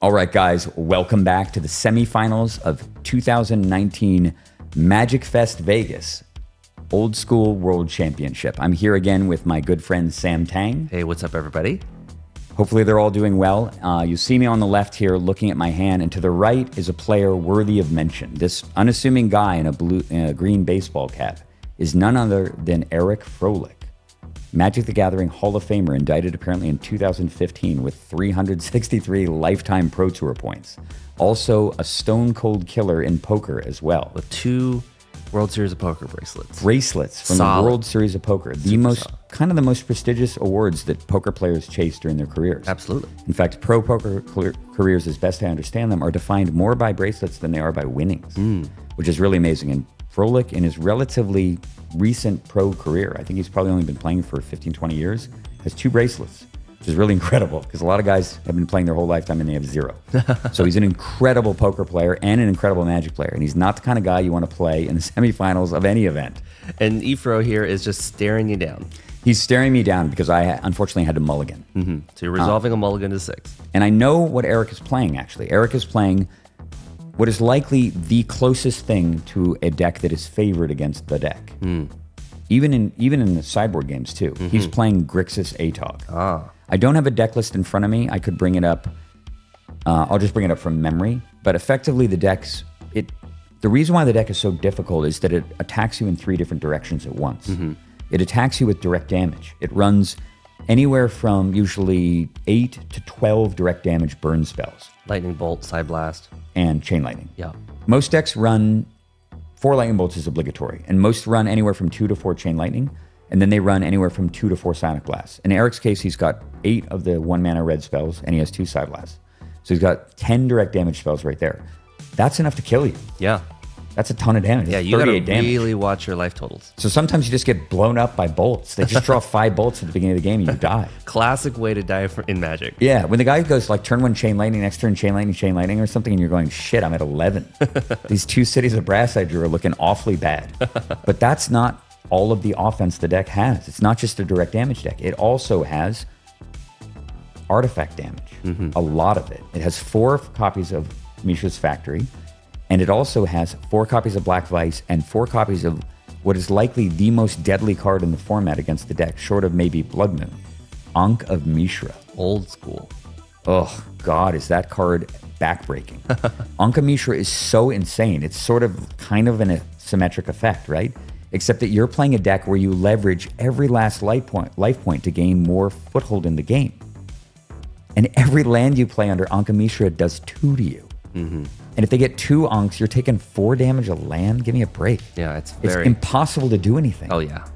All right, guys, welcome back to the semifinals of 2019 Magic Fest Vegas Old School World Championship. I'm here again with my good friend Sam Tang. Hey, what's up, everybody? Hopefully they're all doing well. You see me on the left here looking at my hand, and to the right is a player worthy of mention. This unassuming guy in a green baseball cap is none other than Eric Froehlich, Magic the Gathering Hall of Famer, indicted apparently in 2015 with 363 lifetime Pro Tour points. Also a stone-cold killer in poker as well. With 2 World Series of Poker bracelets. From the World Series of Poker. The most prestigious awards that poker players chase during their careers. Absolutely. In fact, pro poker careers, as best I understand them, are defined more by bracelets than they are by winnings, which is really amazing. And Froehlich, in his relatively recent pro career, I think he's probably only been playing for 15, 20 years, has 2 bracelets, which is really incredible because a lot of guys have been playing their whole lifetime and they have 0. So he's an incredible poker player and an incredible Magic player. And he's not the kind of guy you want to play in the semifinals of any event. And Efro here is just staring you down. He's staring me down because I unfortunately had to mulligan. So you're resolving a mulligan to 6. And I know what Eric is playing, actually. Eric is playing what is likely the closest thing to a deck that is favored against the deck. Even in the sideboard games, too. He's playing Grixis Atog. I don't have a deck list in front of me. I could bring it up. I'll just bring it up from memory. But effectively, the reason why the deck is so difficult is that it attacks you in 3 different directions at once. It attacks you with direct damage. It runs anywhere from usually 8 to 12 direct damage burn spells. Lightning Bolt, Side Blast. And Chain Lightning. Yeah. Most decks run 4 Lightning Bolts is obligatory. And most run anywhere from 2 to 4 Chain Lightning. And then they run anywhere from 2 to 4 Sonic Blasts. In Eric's case, he's got 8 of the 1 mana red spells, and he has 2 Side Blasts. So he's got 10 direct damage spells right there. That's enough to kill you. Yeah. That's a ton of damage. Yeah, you gotta really watch your life totals. So sometimes you just get blown up by bolts. They just draw 5 bolts at the beginning of the game and you die. Classic way to die in Magic. Yeah, when the guy goes like turn 1 Chain Lightning, next turn Chain Lightning or something, and you're going, shit, I'm at 11. These 2 Cities of Brass I drew are looking awfully bad. But that's not all of the offense the deck has. It's not just a direct damage deck. It also has artifact damage, a lot of it. It has 4 copies of Mishra's Factory, and it also has 4 copies of Black Vice and 4 copies of what is likely the most deadly card in the format against the deck, short of maybe Blood Moon, Ankh of Mishra. Old school. Oh, God, is that card backbreaking. Ankh of Mishra is so insane. It's sort of kind of an asymmetric effect, right? Except that you're playing a deck where you leverage every last life point to gain more foothold in the game. And every land you play under Ankh of Mishra does 2 to you. And if they get 2 Ankhs, you're taking 4 damage a land? Give me a break. Yeah, it's impossible to do anything. Oh, yeah.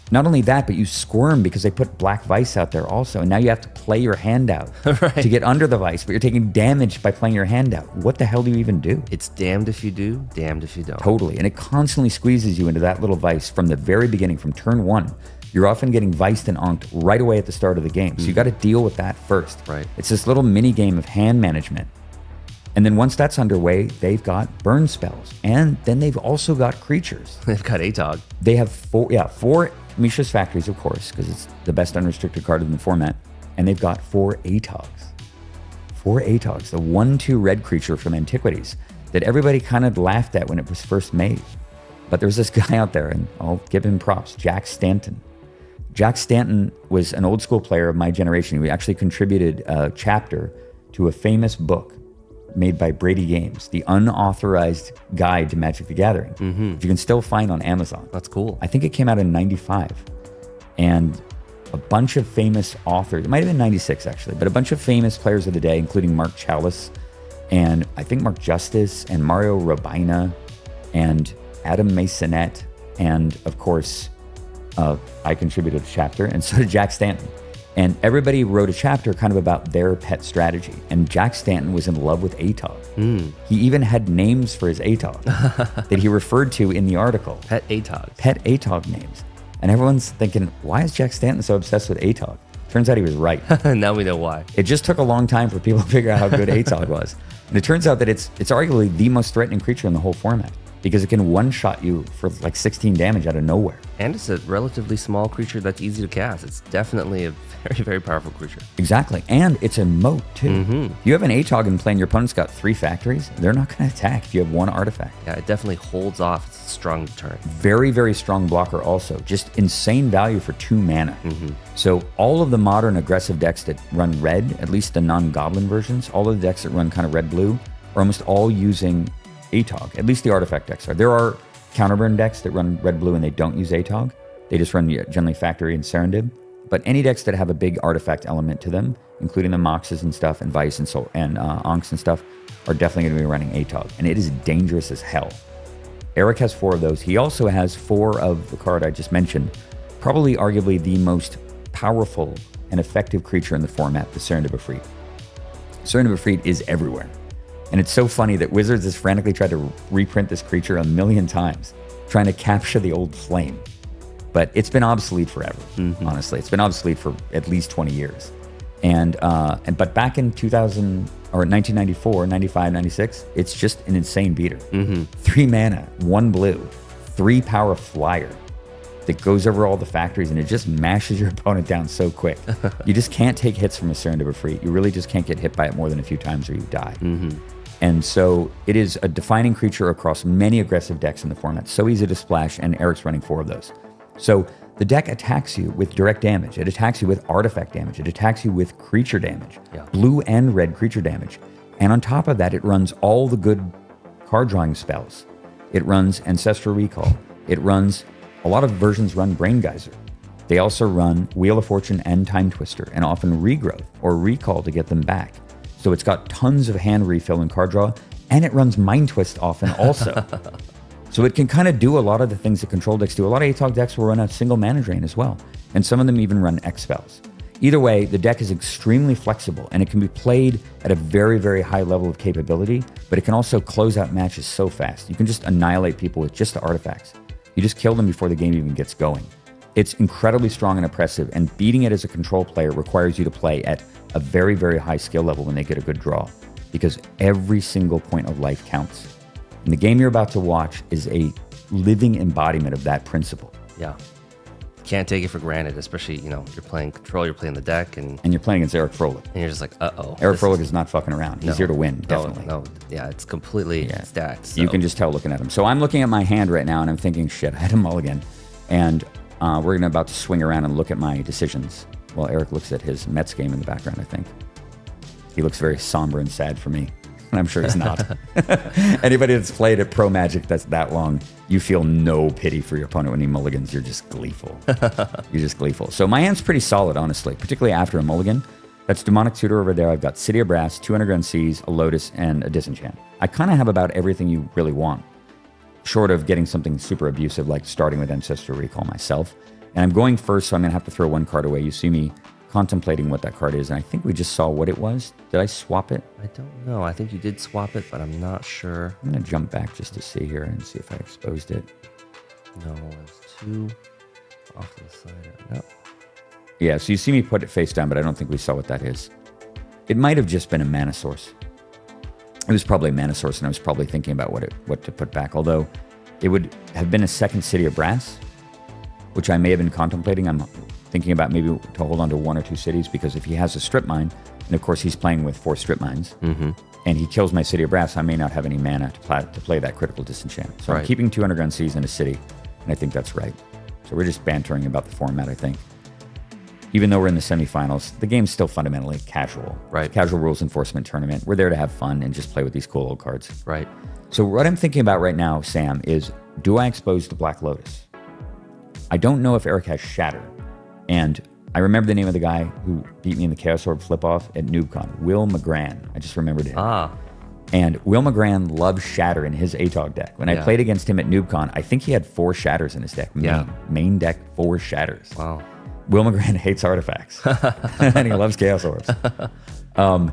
Not only that, but you squirm because they put Black Vice out there also. And now you have to play your hand out to get under the Vice, but you're taking damage by playing your hand out. What the hell do you even do? It's damned if you do, damned if you don't. Totally. And it constantly squeezes you into that little Vice from the very beginning, from turn 1. You're often getting Viced and Ankhed right away at the start of the game. So you got to deal with that first. Right. It's this little mini game of hand management. And then once that's underway, they've got burn spells. And then they've also got creatures. They've got Atog. They have 4 Mishra's Factories, of course, because it's the best unrestricted card in the format. And they've got 4 Atogs. 4 Atogs, the 1/2 red creature from Antiquities that everybody kind of laughed at when it was first made. But there's this guy out there, and I'll give him props, Jack Stanton. Jack Stanton was an old school player of my generation who actually contributed a chapter to a famous book made by Brady Games, the unauthorized guide to Magic the Gathering, which you can still find on Amazon. That's cool. I think it came out in 95. And a bunch of famous authors, it might have been 96 actually, but a bunch of famous players of the day, including Mark Chalice, and I think Mark Justice, and Mario Robina, and Adam Masonette, and of course, I contributed a chapter, and so did Jack Stanton. And everybody wrote a chapter kind of about their pet strategy. And Jack Stanton was in love with Atog. He even had names for his Atog that he referred to in the article. Pet Atog. Pet Atog names. And everyone's thinking, why is Jack Stanton so obsessed with Atog? Turns out he was right. Now we know why. It just took a long time for people to figure out how good Atog was. And it turns out that it's arguably the most threatening creature in the whole format. because it can one-shot you for like 16 damage out of nowhere. And it's a relatively small creature that's easy to cast. It's definitely a very, very powerful creature. Exactly. And it's a moat, too. If you have an Atog in play and your opponent's got 3 factories, they're not going to attack if you have 1 artifact. Yeah, it definitely holds off. It's a strong deterrent. Very, very strong blocker also. Just insane value for 2 mana. So all of the modern aggressive decks that run red, at least the non-goblin versions, all of the decks that run kind of red-blue, are almost all using Atog. At least the artifact decks are. There are counterburn decks that run red-blue and they don't use Atog. They just run generally Factory and Serendib. But any decks that have a big artifact element to them, including the Moxes and stuff, and Vice and Onks and stuff, are definitely going to be running Atog. And it is dangerous as hell. Eric has 4 of those. He also has 4 of the card I just mentioned. Probably arguably the most powerful and effective creature in the format, the Serendib Efreet. Serendib Efreet is everywhere. And it's so funny that Wizards has frantically tried to reprint this creature a million times, trying to capture the old flame. But it's been obsolete forever, honestly. It's been obsolete for at least 20 years. But back in 2000 or 1994, 95, 96, it's just an insane beater. 3 mana, 1 blue, 3 power flyer that goes over all the factories, and it just mashes your opponent down so quick. You just can't take hits from a Serendib Efreet. You really just can't get hit by it more than a few times or you die. And so it is a defining creature across many aggressive decks in the format. So easy to splash, and Eric's running 4 of those. So the deck attacks you with direct damage. It attacks you with artifact damage. It attacks you with creature damage, blue and red creature damage. And on top of that, it runs all the good card drawing spells. It runs Ancestral Recall. It runs, a lot of versions run Brain Geyser. They also run Wheel of Fortune and Time Twister, and often Regrowth or Recall to get them back. So it's got tons of hand refill and card draw, and it runs Mind Twist often also. So it can kind of do a lot of the things that control decks do. A lot of Atog decks will run a single mana drain as well, and some of them even run X spells. Either way, the deck is extremely flexible, and it can be played at a very, very high level of capability, but it can also close out matches so fast. You can just annihilate people with just the artifacts. You just kill them before the game even gets going. It's incredibly strong and oppressive, and beating it as a control player requires you to play at a very, very high skill level when they get a good draw, because every single point of life counts. And the game you're about to watch is a living embodiment of that principle. Yeah. Can't take it for granted, especially, you're playing control, you're playing the deck, and you're playing against Eric Froehlich. And you're just like, uh-oh. Eric Froehlich is not fucking around. He's here to win, definitely. No, yeah, it's completely stacked. So. You can just tell looking at him. So I'm looking at my hand right now, and I'm thinking, shit, I had a mulligan. And we're about to swing around and look at my decisions while Eric looks at his Mets game in the background, I think. He looks very somber and sad for me. And I'm sure he's not. Anybody that's played at Pro Magic that's that long, you feel no pity for your opponent when he mulligans. You're just gleeful. You're just gleeful. So my hand's pretty solid, honestly, particularly after a mulligan. That's Demonic Tutor over there. I've got City of Brass, 2 Underground Seas, a Lotus, and a Disenchant. I kind of have about everything you really want, short of getting something super abusive like starting with Ancestral Recall myself. And I'm going first, so I'm going to have to throw 1 card away. You see me contemplating what that card is, and I think we just saw what it was. Did I swap it? I don't know. I think you did swap it, but I'm not sure. I'm going to jump back just to see here and see if I exposed it. No, it's 2 off to the side. No. Yeah, so you see me put it face down, but I don't think we saw what that is. It might have just been a mana source. It was probably a mana source, and I was probably thinking about what to put back, although it would have been a second City of Brass, which I may have been contemplating. I'm thinking about maybe to hold on to 1 or 2 cities, because if he has a strip mine, and of course he's playing with 4 strip mines, and he kills my City of Brass, I may not have any mana to play that critical disenchant. So I'm keeping 2 Underground Seas in a city, and I think that's right. So we're just bantering about the format, I think. Even though we're in the semifinals, the game's still fundamentally casual. Right. It's a casual rules enforcement tournament. We're there to have fun and just play with these cool old cards. Right. So what I'm thinking about right now, Sam, is do I expose the Black Lotus? I don't know if Eric has Shatter. And I remember the name of the guy who beat me in the Chaos Orb flip-off at NoobCon, Will McGran. I just remembered him. And Will McGran loves Shatter in his Atog deck. When I played against him at NoobCon, I think he had 4 Shatters in his deck. Main deck, 4 Shatters. Wow. Will McGran hates artifacts. And he loves Chaos Orbs. And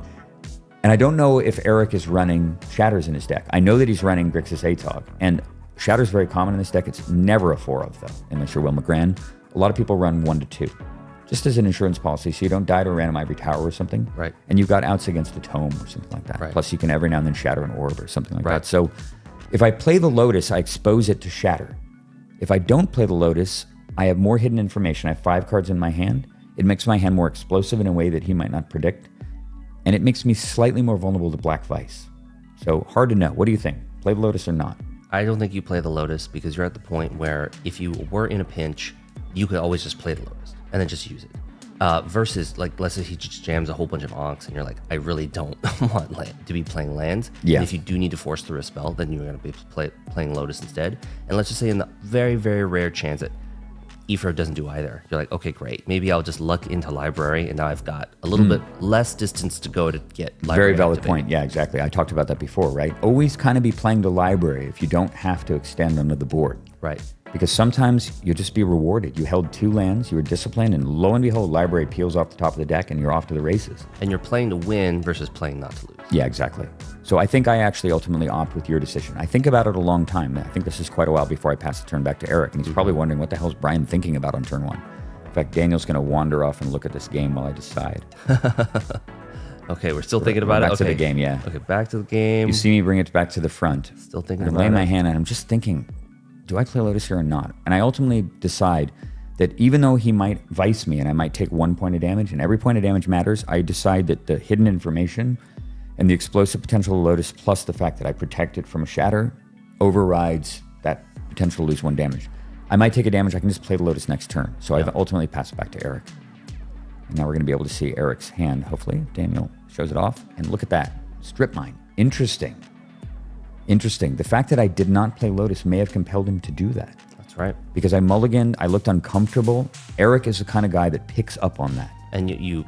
I don't know if Eric is running Shatters in his deck. I know that he's running Grixis Atog. And Shatter's very common in this deck. It's never a 4 of, though, unless you're Will McGran. A lot of people run 1 to 2, just as an insurance policy, so you don't die to a random ivory tower or something. Right. And you've got outs against the tome or something like that. Right. Plus, you can every now and then shatter an orb or something like that. So If I play the Lotus, I expose it to shatter. If I don't play the Lotus, I have more hidden information. I have 5 cards in my hand. It makes my hand more explosive in a way that he might not predict. And it makes me slightly more vulnerable to Black Vice. So hard to know. What do you think? Play the Lotus or not? I don't think you play the Lotus because you're at the point where if you were in a pinch, you could always just play the Lotus and then just use it. Versus, like, let's say he just jams a whole bunch of onks and you're like, I really don't want to be playing lands. Yeah. And if you do need to force through a spell, then you're going to be playing Lotus instead. And let's just say in the very, very rare chance that Ephraim doesn't do either, you're like, okay, great. Maybe I'll just luck into library and now I've got a little bit less distance to go to get library. Very valid activated. point. Yeah, exactly. I talked about that before, right? Always kind of be playing the library if you don't have to extend onto the board. Right. Because sometimes you'll just be rewarded. You held 2 lands, you were disciplined, and lo and behold, library peels off the top of the deck and you're off to the races. And you're playing to win versus playing not to lose. Yeah, exactly. So I think I actually ultimately opt with your decision. I think about it a long time. I think this is quite a while before I pass the turn back to Eric. And he's probably wondering, what the hell is Brian thinking about on turn 1? In fact, Daniel's going to wander off and look at this game while I decide. Okay, we're still thinking about it. Back to the game, yeah. Okay, back to the game. You see me bring it back to the front. Still thinking I'm about laying it. my hand and I'm just thinking, do I play Lotus here or not? And I ultimately decide that even though he might vice me and I might take 1 point of damage, and every point of damage matters, I decide that the hidden information and the explosive potential of Lotus plus the fact that I protect it from a shatter overrides that potential to lose 1 damage. I might take a damage, I can just play the Lotus next turn. So I've ultimately passed it back to Eric. And now we're going to be able to see Eric's hand, hopefully. Daniel shows it off. And look at that. Strip mine. Interesting. Interesting. The fact that I did not play Lotus may have compelled him to do that. That's right. Because I mulliganed, I looked uncomfortable. Eric is the kind of guy that picks up on that. And you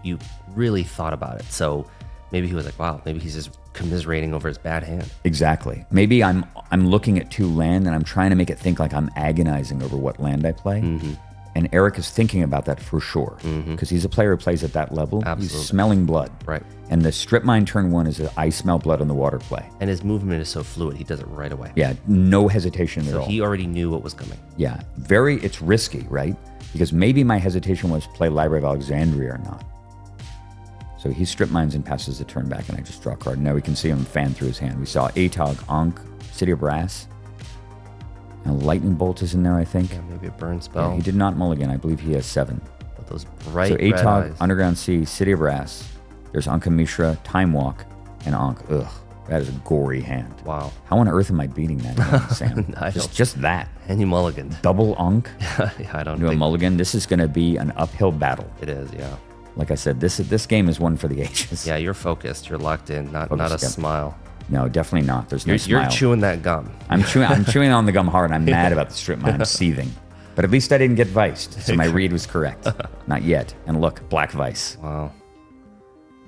really thought about it. So maybe he was like, wow, maybe he's just commiserating over his bad hand. Exactly. Maybe I'm looking at 2 land and I'm trying to make it think like I'm agonizing over what land I play. Mm-hmm. And Eric is thinking about that for sure. Because he's a player who plays at that level. Absolutely. He's smelling blood. Right. And the strip mine turn 1 is I smell blood on the water play. And his movement is so fluid, he does it right away. Yeah, no hesitation at all. So he already knew what was coming. Yeah, it's risky, right? Because maybe my hesitation was play Library of Alexandria or not. So he strip mines and passes the turn back, and I just draw a card. Now we can see him fan through his hand. We saw Atog, Ankh, City of Brass. And Lightning Bolt is in there, I think. Yeah, maybe a burn spell. Yeah, he did not mulligan. I believe he has 7. But those bright so red Atog, eyes. Underground Sea, City of Brass. There's Ankh Mishra, Time Walk, and Ankh. Ugh, that is a gory hand. Wow. How on earth am I beating that hand, Sam? just that. And you mulliganed. Double Ankh. Yeah, I don't Do a think mulligan. This is going to be an uphill battle. it is, yeah. Like I said, this game is one for the ages. Yeah, you're focused. You're locked in. Not a Focused, yep. smile. No, definitely not. There's no You're smile. chewing that gum. I'm chewing on the gum hard. I'm mad about the strip mine. I'm seething. But at least I didn't get viced, so my read was correct. Not yet. And look, Black Vice. Wow.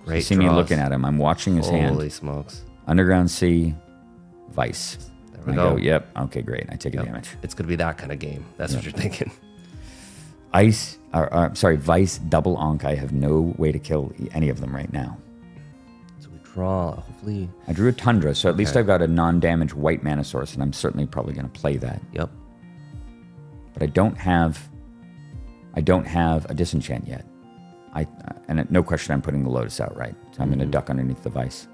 You Great see me draws. looking at him. I'm watching his hand. Holy smokes. Underground Sea, Vice. There we I go. Yep. Okay, great. I take a damage. It's going to be that kind of game. That's what you're thinking. Vice, double Ankh. I have no way to kill any of them right now. So we draw. Hopefully. I drew a Tundra, so at least I've got a non-damage white mana source, and I'm certainly probably going to play that. Yep. But I don't have a disenchant yet. And no question, I'm putting the Lotus out, right? So I'm going to duck underneath the Vice.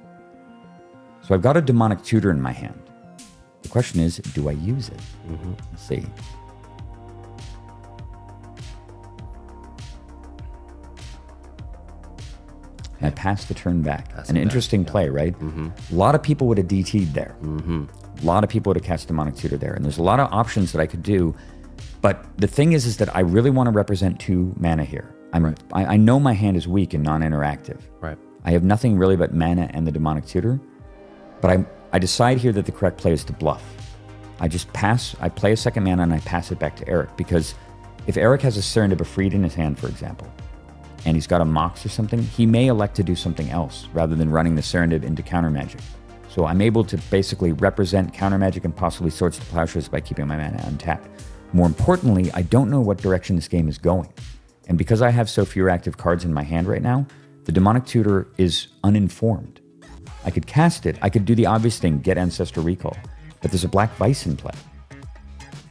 So I've got a Demonic Tutor in my hand. The question is, do I use it? Let's see. And I passed the turn back. An interesting play, right? A lot of people would have DT'd there. A lot of people would have cast Demonic Tutor there. And there's a lot of options that I could do. But the thing is that I really want to represent 2 mana here. I know my hand is weak and non-interactive. Right. I have nothing really but mana and the Demonic Tutor. But I decide here that the correct play is to bluff. I just pass, I play a 2nd mana and I pass it back to Eric. Because if Eric has a Serendib Efreet in his hand, for example, and he's got a Mox or something, he may elect to do something else rather than running the Serendib into counter magic. So I'm able to basically represent counter magic and possibly Swords to Plowshares by keeping my mana untapped. More importantly, I don't know what direction this game is going. And because I have so few active cards in my hand right now, the Demonic Tutor is uninformed. I could cast it. I could do the obvious thing, get Ancestral Recall. But there's a Black Vice in play.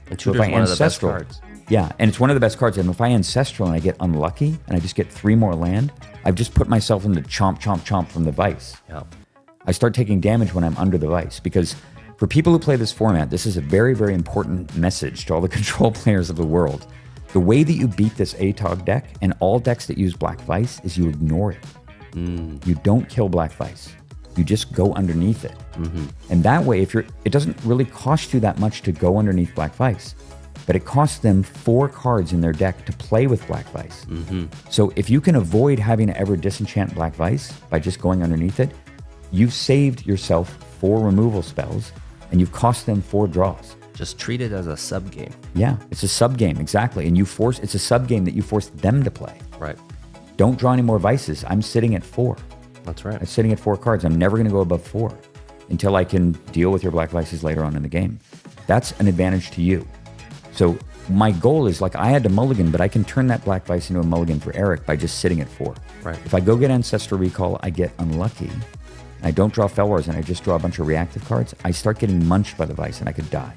And Tutor's one of the best cards. Yeah, and it's one of the best cards. And if I Ancestral and I get unlucky and I just get 3 more land, I've just put myself into chomp, chomp, chomp from the Vice. Yeah. I start taking damage when I'm under the Vice because For people who play this format, this is a very, very important message to all the control players of the world. The way that you beat this Atog deck and all decks that use Black Vice is you ignore it. You don't kill Black Vice. You just go underneath it. And that way, it doesn't really cost you that much to go underneath Black Vice, but it costs them 4 cards in their deck to play with Black Vice. So if you can avoid having to ever disenchant Black Vice by just going underneath it, you've saved yourself 4 removal spells and you've cost them 4 draws. Just treat it as a sub game. Yeah, it's a sub game, exactly. And it's a sub game that you force them to play. Right. Don't draw any more Vices. I'm sitting at 4. That's right. I'm sitting at 4 cards. I'm never going to go above 4 until I can deal with your Black Vices later on in the game. That's an advantage to you. So my goal is, like, I had to mulligan, but I can turn that Black Vice into a mulligan for Eric by just sitting at 4. Right. If I go get Ancestral Recall, I get unlucky. I don't draw Fel Wars and I just draw a bunch of reactive cards. I start getting munched by the Vice and I could die.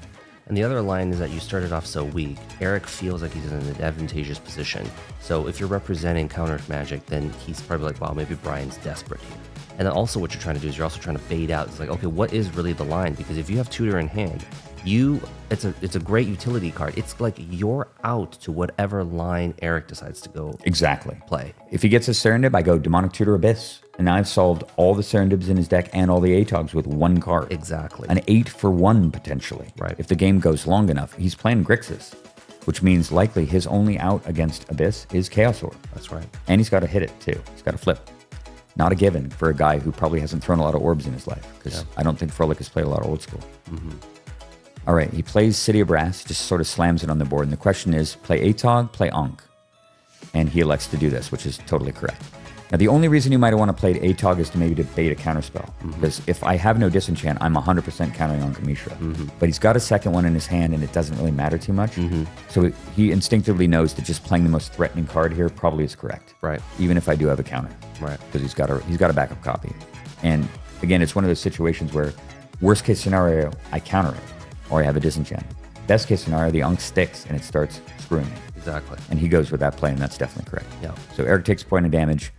And the other line is that you started off so weak. Eric feels like he's in an advantageous position. So if you're representing counter magic, then he's probably like, wow, maybe Brian's desperate here. And then also what you're trying to do is you're also trying to bait out. It's like, okay, what is really the line? Because if you have Tutor in hand, it's a great utility card. It's like you're out to whatever line Eric decides to go play. If he gets a Serendib, I go Demonic Tutor Abyss. And now I've solved all the Serendibs in his deck and all the Atogs with 1 card. Exactly. An 8 for 1, potentially. Right. If the game goes long enough. He's playing Grixis, which means likely his only out against Abyss is Chaos Orb. That's right. And he's got to hit it, too. He's got to flip. Not a given for a guy who probably hasn't thrown a lot of orbs in his life, because I don't think Froehlich has played a lot of old school. All right, he plays City of Brass, just sort of slams it on the board. And the question is, play Atog, play Ankh. And he elects to do this, which is totally correct. Now, the only reason you might want to play Atog is to maybe debate a counterspell. Because if I have no disenchant, I'm 100% countering on Kamishra. But he's got a second one in his hand, and it doesn't really matter too much. So he instinctively knows that just playing the most threatening card here probably is correct. Right. Even if I do have a counter. Right. Because he's got a backup copy. And again, it's one of those situations where worst case scenario, I counter it, or I have a disenchant. Best case scenario, the Ankh sticks and it starts screwing me. Exactly. And he goes with that play, and that's definitely correct. Yeah. So Eric takes a point of damage.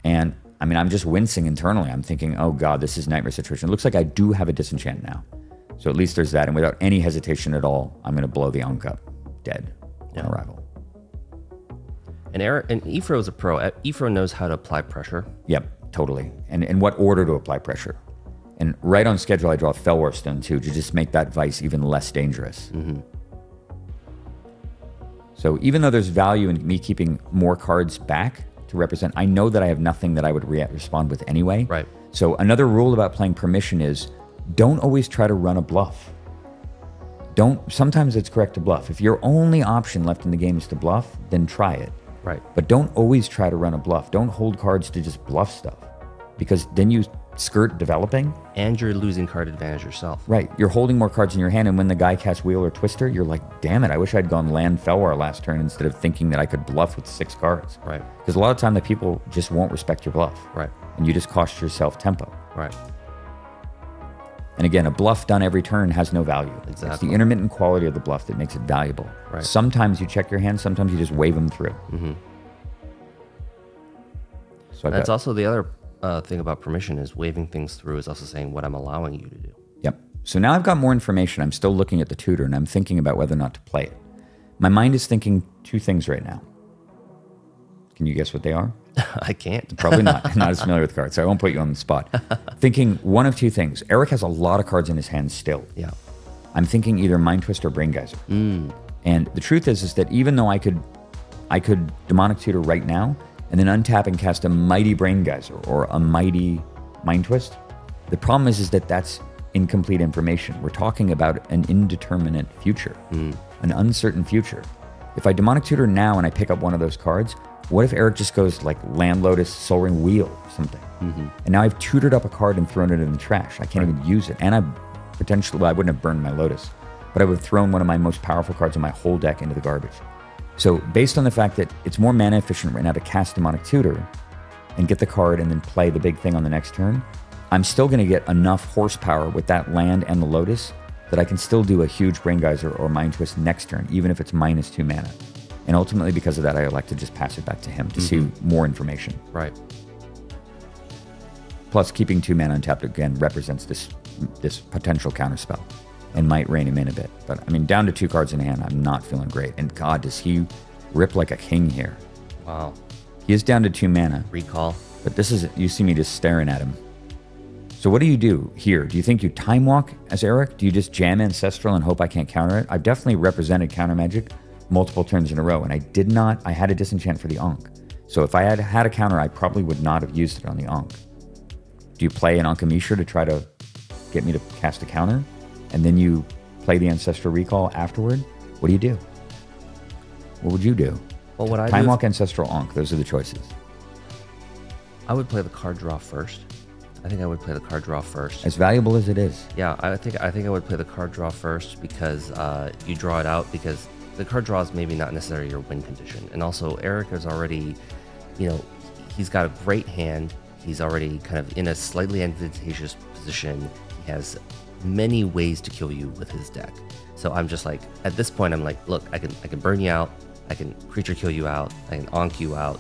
And I mean, I'm just wincing internally. I'm thinking, oh God, this is a nightmare situation. It looks like I do have a disenchant now. So at least there's that. And without any hesitation at all, I'm going to blow the Ankh up dead on arrival. And Ifro is a pro. Ifro knows how to apply pressure. Yep, totally. And in what order to apply pressure. And right on schedule, I draw a Fel War Stone too, to just make that Vice even less dangerous. So even though there's value in me keeping more cards back to represent, I know that I have nothing that I would respond with anyway. Right. So another rule about playing Permission is don't always try to run a bluff. Sometimes it's correct to bluff. If your only option left in the game is to bluff, then try it. Right. But don't always try to run a bluff. Don't hold cards to just bluff stuff, because then you skirt developing. And you're losing card advantage yourself. Right. You're holding more cards in your hand, and when the guy casts Wheel or Twister, you're like, damn it, I wish I'd gone land Fel War last turn instead of thinking that I could bluff with 6 cards. Right. Because a lot of time the people just won't respect your bluff. Right. And you just cost yourself tempo. Right. And again, a bluff done every turn has no value. Exactly. It's the intermittent quality of the bluff that makes it valuable. Right. Sometimes you check your hand, sometimes you just wave them through. So That's also the other thing about Permission is waving things through is also saying what I'm allowing you to do. Yep. So now I've got more information. I'm still looking at the tutor, and I'm thinking about whether or not to play it. My mind is thinking 2 things right now. Can you guess what they are? I can't. Probably not. I'm not as familiar with cards, so I won't put you on the spot. Thinking one of 2 things. Eric has a lot of cards in his hand still. Yeah. I'm thinking either Mind Twist or Brain Geyser. And the truth is that even though I could Demonic Tutor right now, and then untap and cast a mighty Brain Geyser or a mighty Mind Twist, the problem is that that's incomplete information. We're talking about an indeterminate future, an uncertain future. If I Demonic Tutor now and I pick up one of those cards, what if Eric just goes like Land Lotus, Soul Ring Wheel, or something? And now I've tutored up a card and thrown it in the trash. I can't even use it. And I wouldn't have burned my Lotus, but I would have thrown one of my most powerful cards in my whole deck into the garbage. So based on the fact that it's more mana efficient right now to cast Demonic Tutor and get the card and then play the big thing on the next turn, I'm still going to get enough horsepower with that land and the Lotus that I can still do a huge Brain Geyser or Mind Twist next turn, even if it's -2 mana. And ultimately, because of that, I elect to just pass it back to him to see more information. Right. Plus, keeping 2 mana untapped again represents this potential counterspell and might rein him in a bit. But I mean, down to 2 cards in hand, I'm not feeling great. And God, does he rip like a king here? Wow. He is down to 2 mana. Recall. But this is, you see me just staring at him. So what do you do here? Do you think you time walk as Eric? Do you just jam Ancestral and hope I can't counter it? I've definitely represented counter magic multiple turns in a row, and I had a disenchant for the Ankh. So if I had had a counter, I probably would not have used it on the Ankh. Do you play an Ankh-Mishra to try to get me to cast a counter? And then you play the Ancestral Recall afterward? What do you do? What would you do? Well, what I Time do walk, Ancestral, Ankh. Those are the choices. I would play the card draw first. I think I would play the card draw first. As valuable as it is. Yeah, I think I would play the card draw first because you draw it out, because the card draw is maybe not necessarily your win condition. And also, Eric is already, he's got a great hand. He's already kind of in a slightly advantageous position. He has many ways to kill you with his deck. So I'm just like, at this point, I'm like, look, I can burn you out. I can creature kill you out. I can Ankh you out.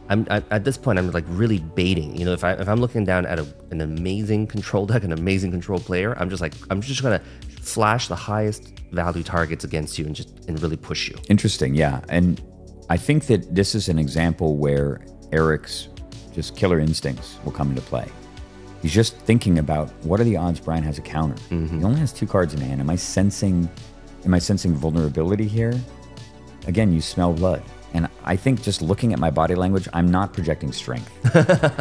At this point, I'm like really baiting. If I'm looking down at an amazing control deck, an amazing control player, I'm just gonna flash the highest value targets against you and really push you. Interesting, yeah. And I think that this is an example where Eric's just killer instincts will come into play. He's just thinking about, what are the odds Brian has a counter? Mm-hmm. He only has 2 cards in hand. Am I sensing vulnerability here? Again, you smell blood. And I think just looking at my body language, I'm not projecting strength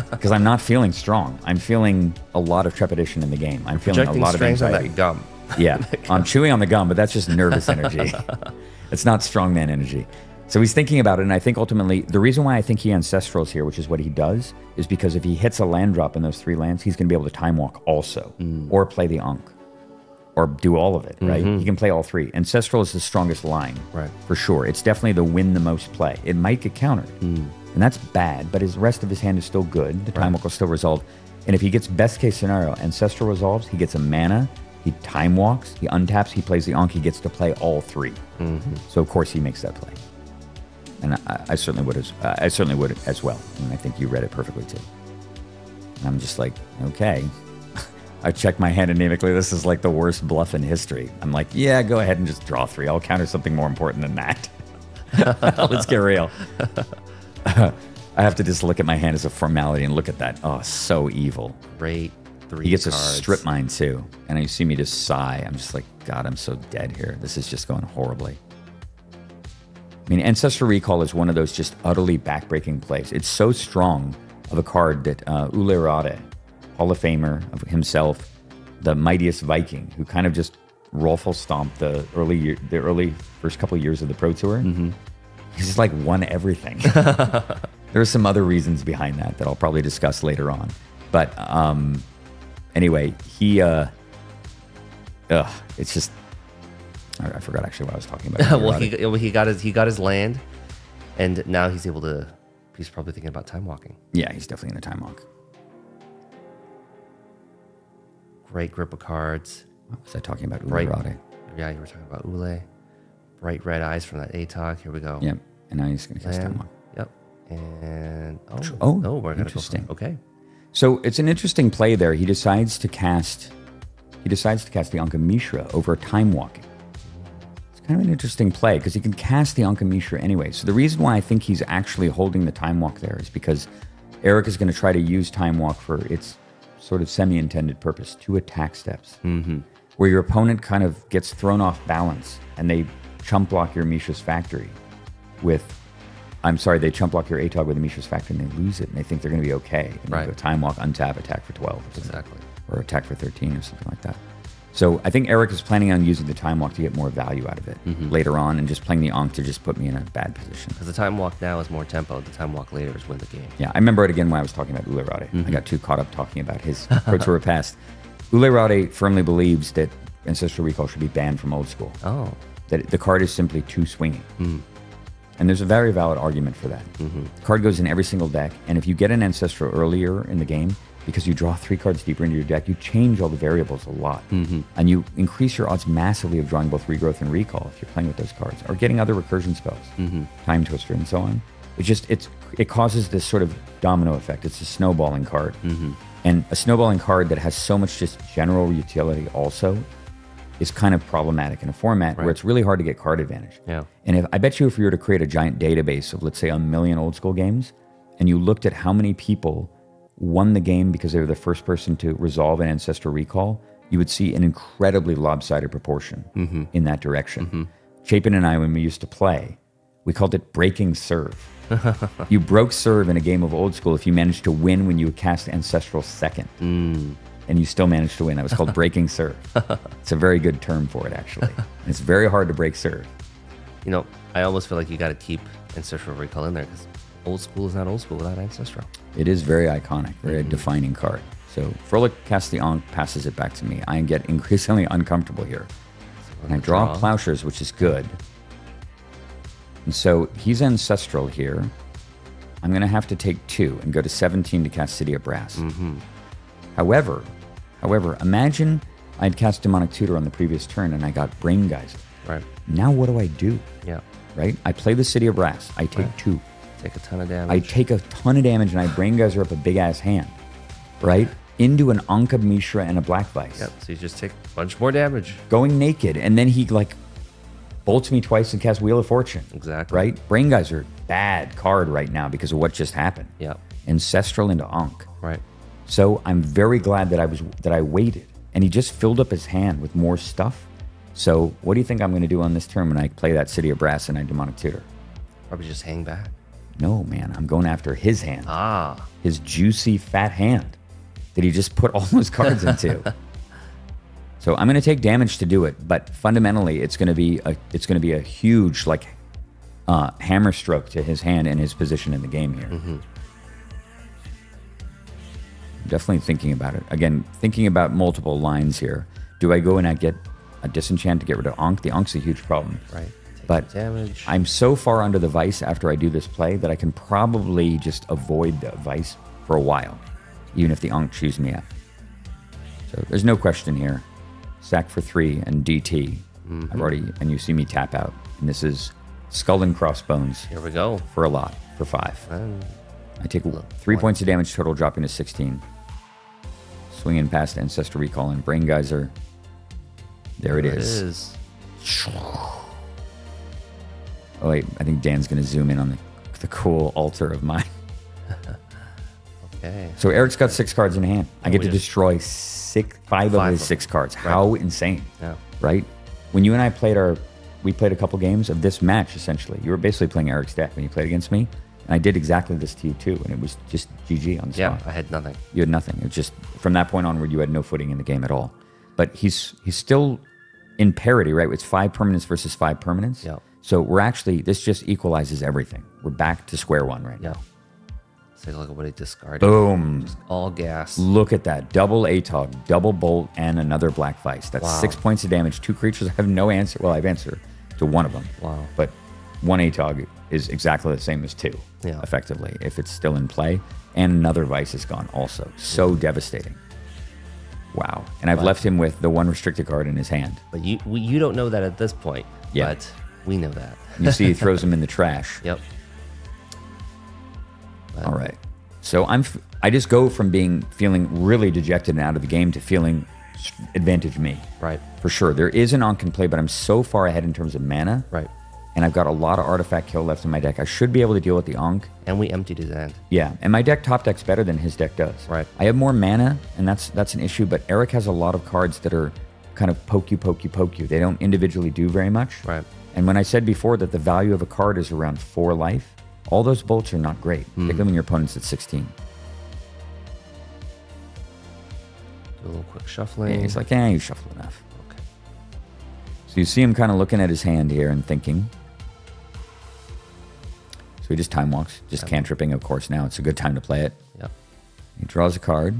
because I'm not feeling strong. I'm feeling a lot of trepidation in the game. I'm feeling a lot of anxiety. On that gum. Yeah, I'm chewing on the gum, but that's just nervous energy. It's not strongman energy. So he's thinking about it, and I think ultimately the reason why I think he Ancestrals here, which is what he does, is because if he hits a land drop in those 3 lands, he's going to be able to time walk also, or play the Ankh, or do all of it, right? He can play all 3. Ancestral is the strongest line, right, for sure. It's definitely the win the most play. It might get countered, and that's bad, but his rest of his hand is still good. The time walk will still resolve. And if he gets best case scenario, Ancestral resolves, he gets a mana, he time walks, he untaps, he plays the Ankh, he gets to play all 3. So of course he makes that play. And I certainly would as well. And I think you read it perfectly too. And I'm just like, okay. I check my hand anemically. This is like the worst bluff in history. I'm like, yeah, go ahead and just draw 3. I'll counter something more important than that. Let's get real. I have to just look at my hand as a formality and look at that. Oh, so evil. Great 3 He gets cards. a strip mine too. And you see me just sigh. I'm just like, God, I'm so dead here. This is just going horribly. I mean, Ancestral Recall is one of those just utterly backbreaking plays. It's so strong of a card that Ulerade, Hall of Famer of himself, the mightiest Viking, who kind of just ruffle stomped the early first couple of years of the Pro Tour. He's just like won everything. There are some other reasons behind that I'll probably discuss later on. But anyway, it's just, I forgot actually what I was talking about. Well, he got his land, and now he's probably thinking about time walking. Yeah, he's definitely in a time walk. Great grip of cards. What was I talking about? Ulerade. Yeah, you were talking about Ule. Bright red eyes from that Atog. Here we go. Yep. And now he's going to cast time walk. Yep. And we're going to go for, okay. So it's an interesting play there. He decides to cast the Ankh-Mishra over time walking. It's kind of an interesting play because he can cast the Ankh-Mishra anyway. So the reason why I think he's actually holding the time walk there is because Eric is going to try to use time walk for its sort of semi-intended purpose, 2 attack steps, where your opponent kind of gets thrown off balance and they chump block your Mishra's Factory they chump block your Atog with the Mishra's Factory and they lose it and they think they're going to be okay. And they go time walk, untap, attack for 12. Exactly. Or attack for 13 or something like that. So I think Eric is planning on using the time walk to get more value out of it later on and just playing the Ankh to just put me in a bad position. Because the time walk now is more tempo. The time walk later is win the game. Yeah, I remember it again when I was talking about Ulerade. I got too caught up talking about his Pro Tour past. Ulerade firmly believes that Ancestral Recall should be banned from Old School. Oh. That the card is simply too swinging. And there's a very valid argument for that. The card goes in every single deck, and if you get an Ancestral earlier in the game, because you draw 3 cards deeper into your deck, you change all the variables a lot. And you increase your odds massively of drawing both Regrowth and Recall if you're playing with those cards, or getting other recursion spells, Time Twister and so on. it causes this sort of domino effect. It's a snowballing card. And a snowballing card that has so much just general utility also is kind of problematic in a format where it's really hard to get card advantage. Yeah. And I bet you if you were to create a giant database of, let's say, 1 million old school games, and you looked at how many people won the game because they were the first person to resolve an ancestral recall, you would see an incredibly lopsided proportion in that direction. Chapin and I, when we used to play, we called it breaking serve. You broke serve in a game of old school if you managed to win when you cast ancestral second. And you still managed to win. That was called breaking serve. It's a very good term for it, actually. It's very hard to break serve. You know, I almost feel like you got to keep ancestral recall in there because old school is not old school without ancestral. It is very iconic, very defining card. So Froehlich casts the Ankh, passes it back to me. I get increasingly uncomfortable here. And I draw Plowshares, which is good. And so he's ancestral here. I'm going to have to take 2 and go to 17 to cast City of Brass. However, imagine I'd cast Demonic Tutor on the previous turn and I got Brain Geyser. Right. Now what do I do? Yeah. Right? I play the City of Brass. I take 2. Take a ton of damage. I take a ton of damage and I Brain Geyser up a big-ass hand. Right? Into an Ankh of Mishra and a Black Vice. Yep. So you just take a bunch more damage. Going naked. And then he, like, bolts me twice and casts Wheel of Fortune. Exactly. Right? Brain Geyser, bad card right now because of what just happened. Yeah. Ancestral into Ankh. Right. So I'm very glad that I waited. And he just filled up his hand with more stuff. So what do you think I'm going to do on this turn when I play that City of Brass and I Demonic Tutor? Probably just hang back. No, man. I'm going after his hand. Ah. His juicy, fat hand that he just put all those cards into. So I'm going to take damage to do it. But fundamentally, it's going to be a huge, like, hammer stroke to his hand and his position in the game here. Definitely thinking about it. Again, thinking about multiple lines here. Do I go and I get a disenchant to get rid of Ankh? The Ankh's a huge problem. Right. But damage. I'm so far under the Vice after I do this play that I can probably just avoid the Vice for a while, even if the Ankh chews me up. So there's no question here. Sack for 3 and DT. I've already, and you see me tap out. And this is Skull and Crossbones. Here we go. For a lot, for 5. I take 3 points of damage total, dropping to 16. Swinging past Ancestral Recall and Brain Geyser. There it is. Oh, wait. I think Dan's going to zoom in on the cool altar of mine. Okay. So Eric's got 6 cards in hand. I get to destroy 5 of his 6 cards. Right. How insane. Yeah. Right? When you and I played we played a couple games of this match, essentially. You were basically playing Eric's deck when you played against me. And I did exactly this to you, too. And it was just GG on the spot. Yeah, I had nothing. You had nothing. It was just, from that point onward, you had no footing in the game at all. But he's still in parity, right? It's 5 permanents versus 5 permanents. Yeah. So this just equalizes everything. We're back to square one right now. Let's take a look at what he discarded. Boom. Just all gas. Look at that. Double Atog, double Bolt, and another Black Vice. That's 6 points of damage. 2 creatures. I have no answer. Well, I have answer to one of them. Wow. But 1 Atog is exactly the same as 2, effectively, if it's still in play. And another Vice is gone also. So devastating. Wow. And I've left him with the 1 restricted card in his hand. But you don't know that at this point. Yeah. But we know that. You see he throws them in the trash. Yep. All right. So I just go from feeling really dejected and out of the game to feeling advantage me. Right. For sure. There is an Ankh in play, but I'm so far ahead in terms of mana. Right. And I've got a lot of artifact kill left in my deck. I should be able to deal with the Ankh. And we emptied his end. Yeah. And my top deck's better than his deck does. Right. I have more mana, and that's an issue, but Eric has a lot of cards that are kind of poke you. They don't individually do very much. Right. And when I said before that the value of a card is around 4 life, all those bolts are not great, particularly when your opponent's at 16. Do a little quick shuffling. Yeah, he's like, you shuffle enough. Okay. So you see him kind of looking at his hand here and thinking. So he just time walks, just cantripping, of course. Now it's a good time to play it. Yep. He draws a card.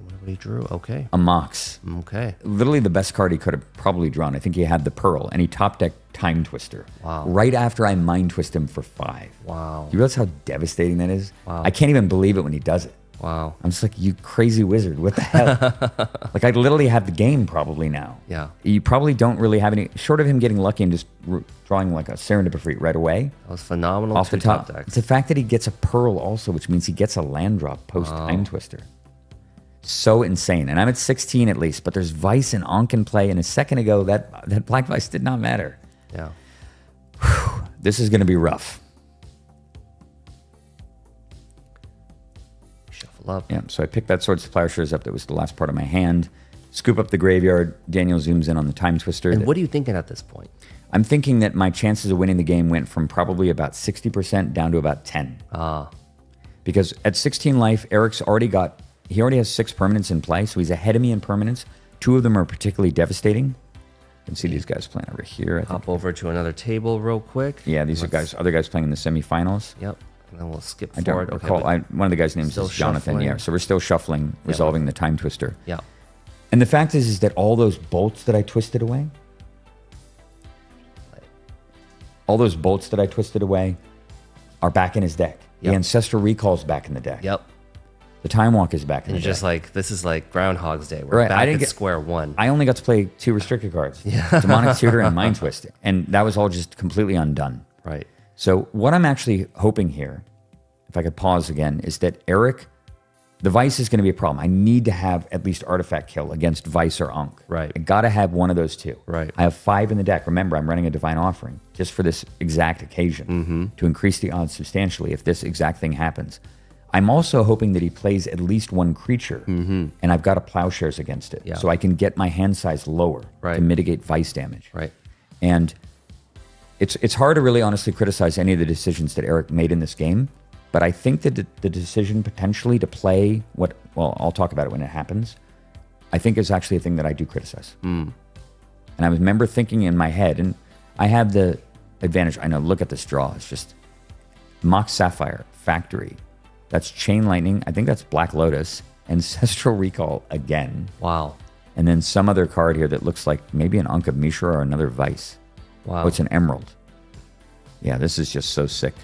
What he drew? Okay. A Mox. Okay. Literally the best card he could have probably drawn. I think he had the Pearl, and he top decked Time Twister. Wow. Right after I Mind Twist him for 5. Wow. You realize how devastating that is? Wow. I can't even believe it when he does it. Wow. I'm just like, you crazy wizard. What the hell? Like, I literally have the game probably now. Yeah. You probably don't really have any, short of him getting lucky and just drawing like a serendipity right away. That was phenomenal. Off the top. deck. It's the fact that he gets a Pearl also, which means he gets a land drop post Time Twister. So insane. And I'm at 16 at least, but there's Vice and Ankh in play. And a second ago, that Black Vice did not matter. Yeah. Whew. This is going to be rough. Shuffle up. Yeah, so I picked that Swords to Plowshares up. That was the last part of my hand. Scoop up the graveyard. Daniel zooms in on the Time Twister. And what are you thinking at this point? I'm thinking that my chances of winning the game went from probably about 60% down to about 10. Because at 16 life, Eric's already has 6 permanents in play, so he's ahead of me in permanents. 2 of them are particularly devastating. You can see these guys playing over here. Hop over to another table real quick. Yeah, these are other guys playing in the semifinals. Yep. And then we'll skip I forward. don't recall. One of the guys' names is Jonathan. shuffling. Yeah, so we're still shuffling, resolving the Time Twister. Yeah. And the fact is that all those bolts that I twisted away, are back in his deck. Yep. The Ancestral Recall's back in the deck. Yep. The Time Walk is back in And the you're deck. just like, this is like Groundhog's Day. We're Right, I back didn't at get- square one. I only got to play 2 restricted cards. Demonic Tutor and Mind Twist. And that was all just completely undone. Right. So what I'm actually hoping here, if I could pause again, is that Eric, the Vice is going to be a problem. I need to have at least Artifact Kill against Vice or Ankh. Right. I got to have one of those 2. Right. I have 5 in the deck. Remember, I'm running a Divine Offering just for this exact occasion to increase the odds substantially if this exact thing happens. I'm also hoping that he plays at least 1 creature, and I've got a Plowshares against it, Yeah. so I can get my hand size lower Right. to mitigate Vice damage. Right. And it's hard to really honestly criticize any of the decisions that Eric made in this game, but I think that the decision potentially to play I'll talk about it when it happens, I think is actually a thing that I do criticize. And I remember thinking in my head, and I have the advantage, I know, look at this draw, it's just Mox Sapphire, Factory, that's Chain Lightning, I think that's Black Lotus, Ancestral Recall again. Wow. And then some other card here that looks like maybe an Ankh of Mishra or another Vice. Wow. Oh, it's an Emerald. Yeah, this is just so sick.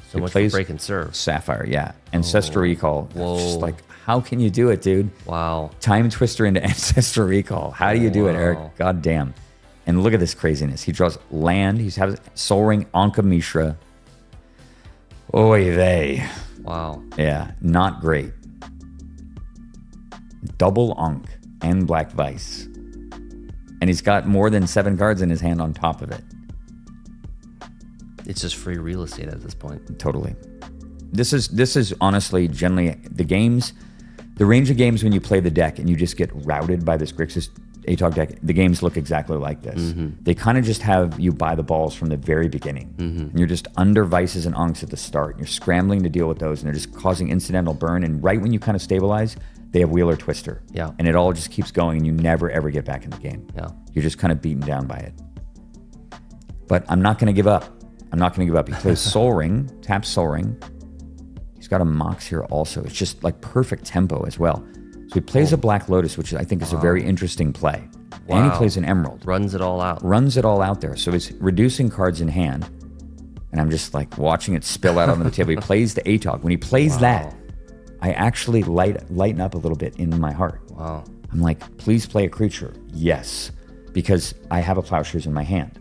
So It much plays for break and serve. Sapphire, yeah. Ancestral Recall. Whoa. It's just like, how can you do it, dude? Wow. Time Twister into Ancestral Recall. How do you do it, Eric? Wow. God damn. And look at this craziness. He draws land. He's having Soul Ring, Ankh of Mishra. Oy vey. Wow. Yeah, not great. Double Ankh and Black Vice. And he's got more than 7 cards in his hand on top of it. It's just free real estate at this point. Totally. This is honestly generally the range of games when you play the deck and you just get routed by this Grixis Atog deck, the games look exactly like this. They kind of just have you buy the balls from the very beginning. And you're just under Vices and Ankhs at the start. And you're scrambling to deal with those and they're just causing incidental burn. And right when you kind of stabilize, they have Wheeler Twister. Yeah. And it all just keeps going and you never ever get back in the game. Yeah. You're just kind of beaten down by it. But I'm not going to give up. He plays Soul Ring, taps Soul Ring. He's got a Mox here also. It's just like perfect tempo as well. So he plays a Black Lotus, which I think is a very interesting play. Wow. And he plays an Emerald. Runs it all out. Runs it all out there. So he's reducing cards in hand. And I'm just like watching it spill out onto the table. He plays the Atog. When he plays that, I actually lighten up a little bit in my heart. Wow. I'm like, please play a creature. Yes. Because I have a Plowshares in my hand.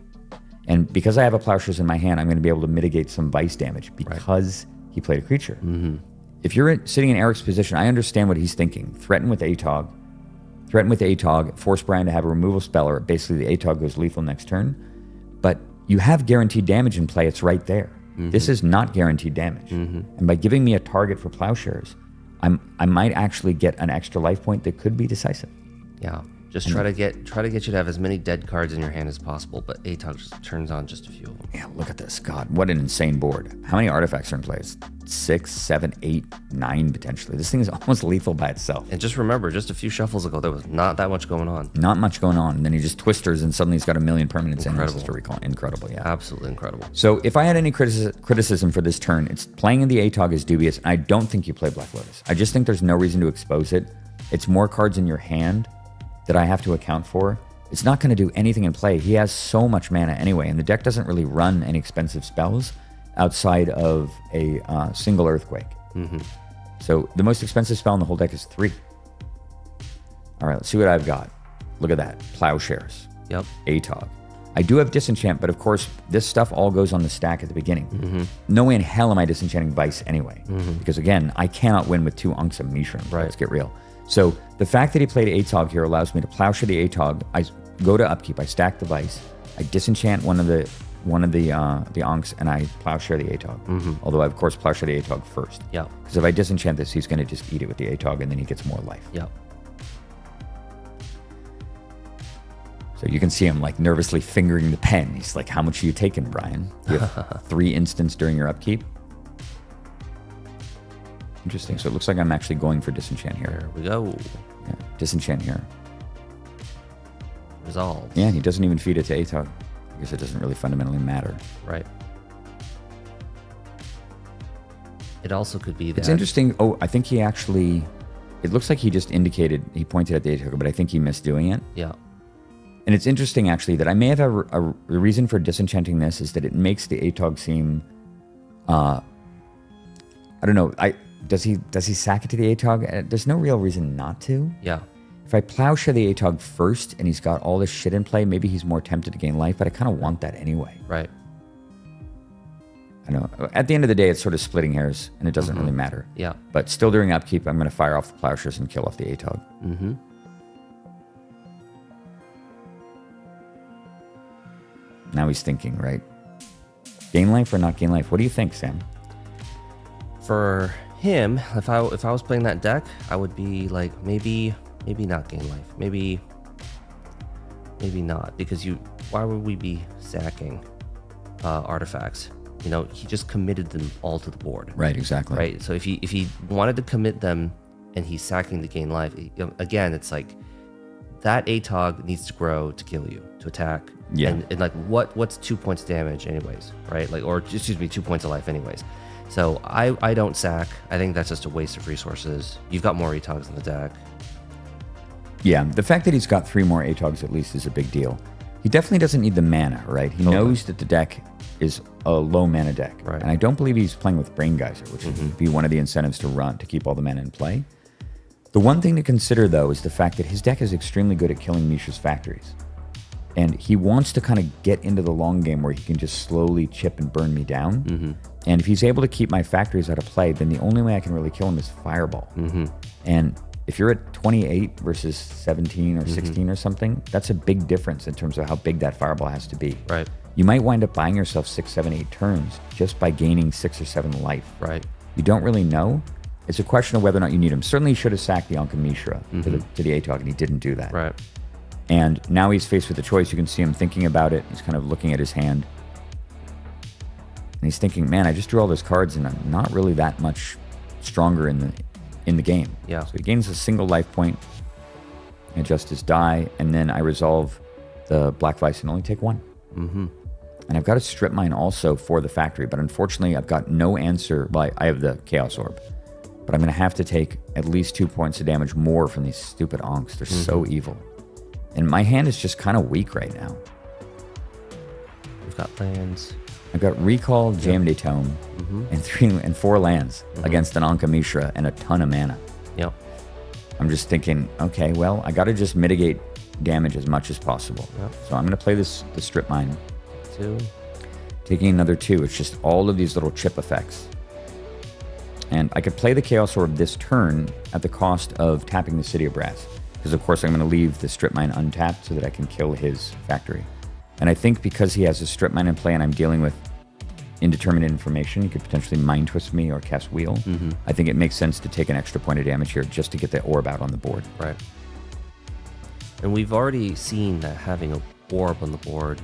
And because I have a Plowshares in my hand, I'm going to be able to mitigate some Vice damage because he played a creature. If you're sitting in Eric's position, I understand what he's thinking. Threaten with Atog, force Brian to have a removal spell, or basically the Atog goes lethal next turn. But you have guaranteed damage in play. It's right there. This is not guaranteed damage. And by giving me a target for Plowshares, I might actually get an extra life point that could be decisive. Yeah. Just try to get you to have as many dead cards in your hand as possible, but Atog just turns on just a few of them. Yeah, look at this. God, what an insane board. How many artifacts are in play? It's 6, 7, 8, 9 potentially. This thing is almost lethal by itself. And just remember, just a few shuffles ago, there was not that much going on. Not much going on. And then he just twisters and suddenly he's got a million permanents and Incredible. Ancestral Recall. Incredible, yeah. Absolutely incredible. So if I had any criticism for this turn, it's playing in the Atog is dubious. And I don't think you play Black Lotus. I just think there's no reason to expose it. It's more cards in your hand that I have to account for. It's not going to do anything in play. He has so much mana anyway, and the deck doesn't really run any expensive spells outside of a single Earthquake. So the most expensive spell in the whole deck is 3. All right, let's see what I've got. Look at that. Plowshares. Yep. Atog. I do have Disenchant, but of course, this stuff all goes on the stack at the beginning. No way in hell am I disenchanting Vice anyway. Because again, I cannot win with 2 Unks of Mishram. Right. Let's get real. So the fact that he played Atog here allows me to Plowshare the Atog. I go to upkeep. I stack the Vice. I disenchant one of the Unks, and I Plowshare the Atog. Although I, of course, Plowshare the Atog first. Yep. Because if I disenchant this, he's going to just eat it with the Atog, and then he gets more life. Yep. So you can see him like nervously fingering the pen. He's like, how much are you taking, Brian? You have 3 instants during your upkeep? Interesting. So it looks like I'm actually going for Disenchant here. There we go. Yeah, Disenchant here. Resolve. Yeah, he doesn't even feed it to Atog. I guess it doesn't really fundamentally matter. Right. It also could be that... It's interesting. Oh, I think he actually... It looks like he just indicated... He pointed at the Atog, but I think he missed doing it. Yeah. And it's interesting, actually, that I may have the reason for disenchanting this is that it makes the Atog seem... I don't know. Does he sack it to the Atog? There's no real reason not to. Yeah. If I Plowshare the Atog first and he's got all this shit in play, maybe he's more tempted to gain life, but I kind of want that anyway. Right. I know. At the end of the day, it's sort of splitting hairs, and it doesn't really matter. Yeah. But still during upkeep, I'm going to fire off the Plowshares and kill off the Atog. Now he's thinking, right? Gain life or not gain life? What do you think, Sam? For him, if I was playing that deck, I would be like maybe not gain life. Maybe not, because why would we be sacking artifacts? You know, he just committed them all to the board. Right, exactly. Right. So if he wanted to commit them and he's sacking the gain life, again, it's like that Atog needs to grow to kill you, to attack. Yeah. And like what's 2 points of damage anyways, right? Like, or excuse me, 2 points of life anyways. So I don't sack. I think that's just a waste of resources. You've got more Atogs in the deck. Yeah, the fact that he's got 3 more Atogs at least is a big deal. He definitely doesn't need the mana, right? He knows that the deck is a low mana deck. Right. And I don't believe he's playing with Brain Geyser, which would be one of the incentives to run, to keep all the mana in play. The one thing to consider, though, is the fact that his deck is extremely good at killing Mishra's factories. And he wants to kind of get into the long game where he can just slowly chip and burn me down. And if he's able to keep my factories out of play, then the only way I can really kill him is Fireball. And if you're at 28 versus 17 or 16 or something, that's a big difference in terms of how big that Fireball has to be. Right. You might wind up buying yourself 6, 7, 8 turns just by gaining 6 or 7 life. Right. You don't really know. It's a question of whether or not you need him. Certainly, he should have sacked the Ankh Mishra to the Atog, and he didn't do that. Right. And now he's faced with a choice. You can see him thinking about it. He's kind of looking at his hand. And he's thinking, man, I just drew all those cards, and I'm not really that much stronger in the game. Yeah. So he gains a single life point, adjust his die, and then I resolve the Black Vice and only take 1. And I've got a Strip Mine also for the factory, but unfortunately I've got no answer. Well, I have the Chaos Orb, but I'm going to have to take at least 2 points of damage more from these stupid Onks. They're so evil. And my hand is just kind of weak right now. We've got lands. I've got Recall, Jam-Day Tome, and 4 lands against an Ankh Mishra and a ton of mana. Yep. I'm just thinking, okay, well, I got to just mitigate damage as much as possible. Yep. So I'm going to play the Strip Mine. 2. Taking another 2. It's just all of these little chip effects. And I could play the Chaos Orb this turn at the cost of tapping the City of Brass. Because, of course, I'm going to leave the Strip Mine untapped so that I can kill his factory. And I think because he has a Strip Mine in play and I'm dealing with indeterminate information, he could potentially Mind Twist me or cast Wheel. I think it makes sense to take an extra point of damage here just to get the orb out on the board. Right. And we've already seen that having a orb on the board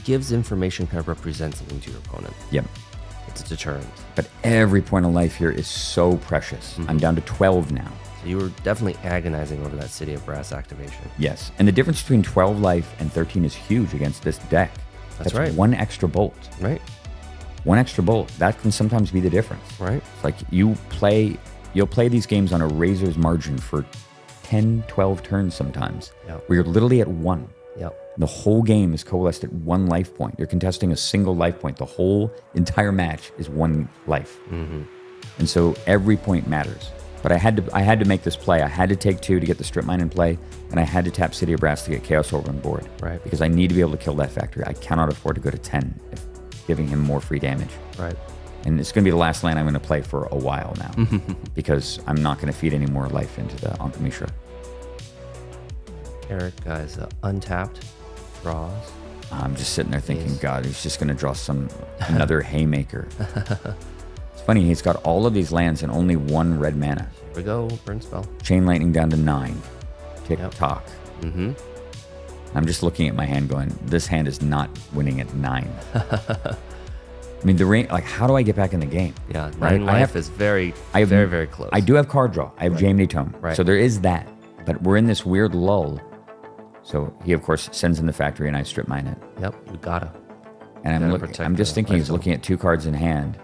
gives information, kind of represents something to your opponent. Yep. It's a deterrent. But every point of life here is so precious. I'm down to 12 now. So you were definitely agonizing over that City of Brass activation. Yes. And the difference between 12 life and 13 is huge against this deck. That's right. 1 extra bolt. Right. 1 extra bolt. That can sometimes be the difference. Right. It's like you'll play these games on a razor's margin for 10, 12 turns sometimes. Yep. Where you're literally at 1. Yep. The whole game is coalesced at 1 life point. You're contesting a single life point. The whole entire match is 1 life. And so every point matters. But I had to make this play. I had to take 2 to get the strip mine in play, and I had to tap City of Brass to get Chaos Orb on board. Right. Because I need to be able to kill that factory. I cannot afford to go to 10 if giving him more free damage. Right. And it's going to be the last land I'm going to play for a while now because I'm not going to feed any more life into the Ankh Mishra. Eric, guys, untapped, draws. I'm just sitting there thinking, God, he's just going to draw another Haymaker. It's funny, he's got all of these lands and only 1 red mana. Here we go, burn spell. Chain Lightning down to 9. Tick-tock. Mm-hmm. I'm just looking at my hand going, this hand is not winning at 9. I mean, the range, like, how do I get back in the game? Yeah, 9 life is very close. I do have card draw. I have Jaimini Tome. Right. So there is that. But we're in this weird lull. So he, of course, sends in the factory and I strip mine it. Yep, you gotta. And I'm just thinking he's looking at 2 cards in hand.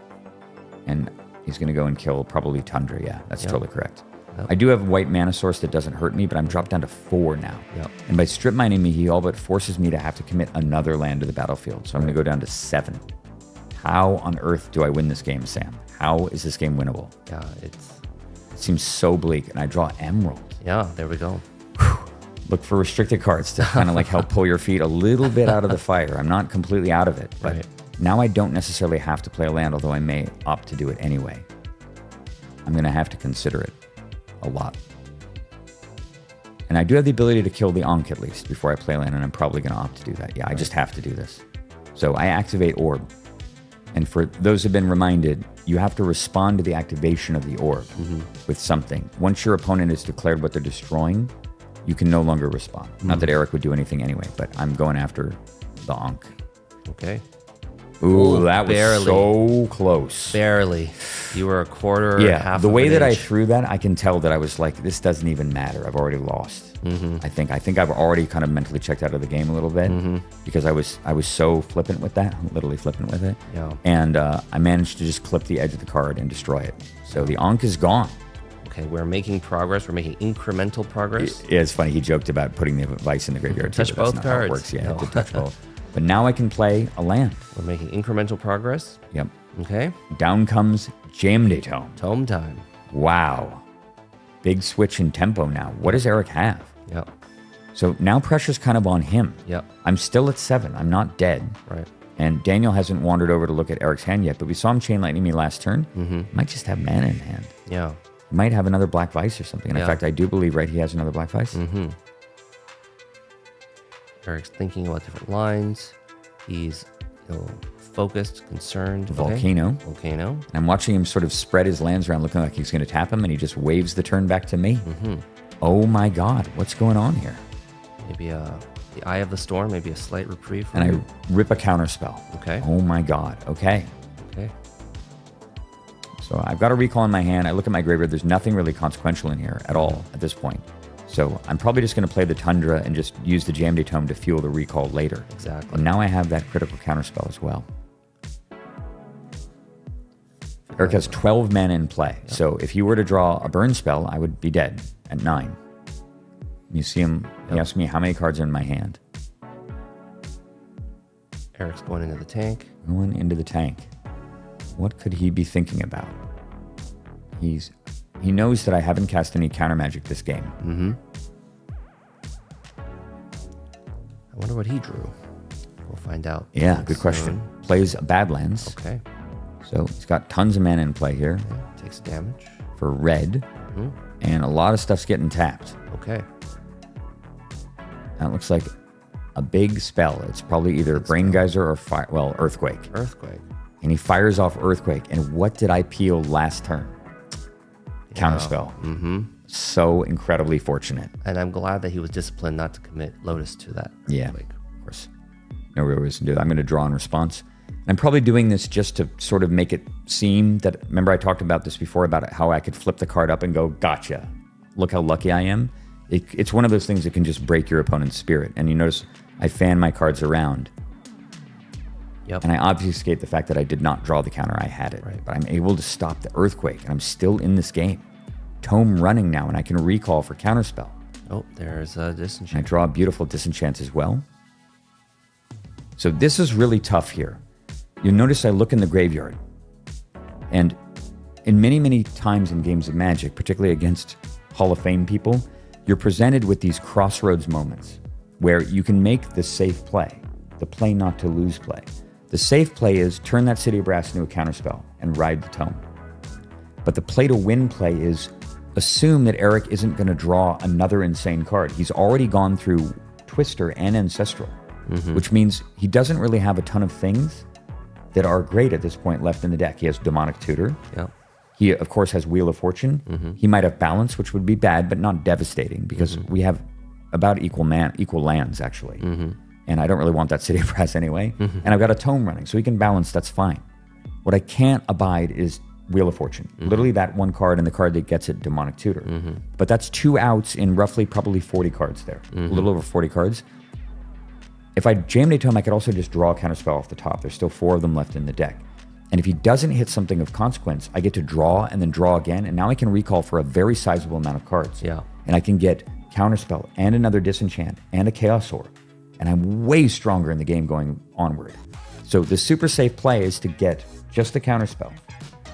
And he's going to go and kill probably Tundra. Yeah, that's totally correct. Yep. I do have white mana source that doesn't hurt me, but I'm dropped down to 4 now. Yep. And by strip mining me, he all but forces me to have to commit another land to the battlefield. So I'm going to go down to 7. How on earth do I win this game, Sam? How is this game winnable? Yeah, it seems so bleak. And I draw Emerald. Yeah, there we go. Look for restricted cards to kind of like help pull your feet a little bit out of the fire. I'm not completely out of it, but now I don't necessarily have to play a land, although I may opt to do it anyway. I'm going to have to consider it a lot. And I do have the ability to kill the Ankh at least before I play land, and I'm probably going to opt to do that. Yeah, I just have to do this. So I activate Orb. And for those who've been reminded, you have to respond to the activation of the Orb with something. Once your opponent has declared what they're destroying, you can no longer respond. Not that Eric would do anything anyway, but I'm going after the Ankh. Okay. Ooh, that was so close. Barely. You were a quarter, half the way that I inch. threw that, I can tell that I was like, this doesn't even matter. I've already lost. I think I've already kind of mentally checked out of the game a little bit because I was so flippant with that, literally flippant with it. Yeah. And I managed to just clip the edge of the card and destroy it. So the Ankh is gone. Okay, we're making progress. We're making incremental progress. Yeah, it's funny. He joked about putting the Vice in the graveyard. Touch both that's not cards. How it works. Yeah, to touch both. But now I can play a land. We're making incremental progress. Yep. Okay. Down comes Jaimini Tome. Tome time. Wow. Big switch in tempo now. What does Eric have? Yep. So now pressure's kind of on him. Yep. I'm still at 7. I'm not dead. Right. And Daniel hasn't wandered over to look at Eric's hand yet, but we saw him Chain Lightning me last turn. Might just have mana in hand. Yeah. Might have another Black Vice or something. And in fact, I do believe, right, he has another Black Vice. Eric's thinking about different lines. He's focused, concerned. Volcano. Okay. Volcano. And I'm watching him sort of spread his lands around looking like he's going to tap him, and he just waves the turn back to me. Oh my God, what's going on here? Maybe the Eye of the Storm, maybe a slight reprieve. And I rip a counter spell. Okay. Oh my God, okay. Okay. So I've got a recall in my hand. I look at my graveyard. There's nothing really consequential in here at all at this point. So I'm probably just going to play the Tundra and just use the Jaimini Tome to fuel the recall later. Exactly. And now I have that critical counterspell as well. Eric has 12 mana in play. Yep. So if he were to draw a burn spell, I would be dead at 9. You see him, he asks me how many cards are in my hand. Eric's going into the tank. Going into the tank. What could he be thinking about? He knows that I haven't cast any counter magic this game. I wonder what he drew. We'll find out. Yeah, good question. Plays Badlands. Okay. So he's got tons of mana in play here. Yeah, takes damage. For red. And a lot of stuff's getting tapped. Okay. That looks like a big spell. It's probably either Brain Geyser or Earthquake. Earthquake. And he fires off Earthquake. And what did I peel last turn? Counterspell. So incredibly fortunate. And I'm glad that he was disciplined not to commit Lotus to that. Yeah, of course. No real reason to do that. I'm going to draw in response. I'm probably doing this just to sort of make it seem that, remember I talked about this before about how I could flip the card up and go, gotcha. Look how lucky I am. It's one of those things that can just break your opponent's spirit. And you notice I fan my cards around. Yep. And I obfuscate the fact that I did not draw the counter. I had it. Right. But I'm able to stop the Earthquake, and I'm still in this game. Tome running now, and I can recall for Counterspell. Oh, there's a Disenchant. I draw a beautiful Disenchant as well. So this is really tough here. You'll notice I look in the graveyard, and in many, many times in games of Magic, particularly against Hall of Fame people, you're presented with these crossroads moments where you can make the safe play, the play not to lose play. The safe play is turn that City of Brass into a counterspell and ride the tome. But the play to win play is assume that Eric isn't going to draw another insane card. He's already gone through Twister and Ancestral, which means he doesn't really have a ton of things that are great at this point left in the deck. He has Demonic Tutor. Yeah. He, of course, has Wheel of Fortune. He might have Balance, which would be bad, but not devastating because we have about equal lands, actually. And I don't really want that City of Brass anyway. And I've got a Tome running, so he can balance, that's fine. What I can't abide is Wheel of Fortune. Literally that one card and the card that gets it, Demonic Tutor. But that's 2 outs in roughly probably 40 cards there. A little over 40 cards. If I jam a Tome, I could also just draw a counterspell off the top. There's still 4 of them left in the deck. And if he doesn't hit something of consequence, I get to draw and then draw again. And now I can recall for a very sizable amount of cards. Yeah. And I can get counterspell and another disenchant and a chaos orb. And I'm way stronger in the game going onward. So the super safe play is to get just the counterspell,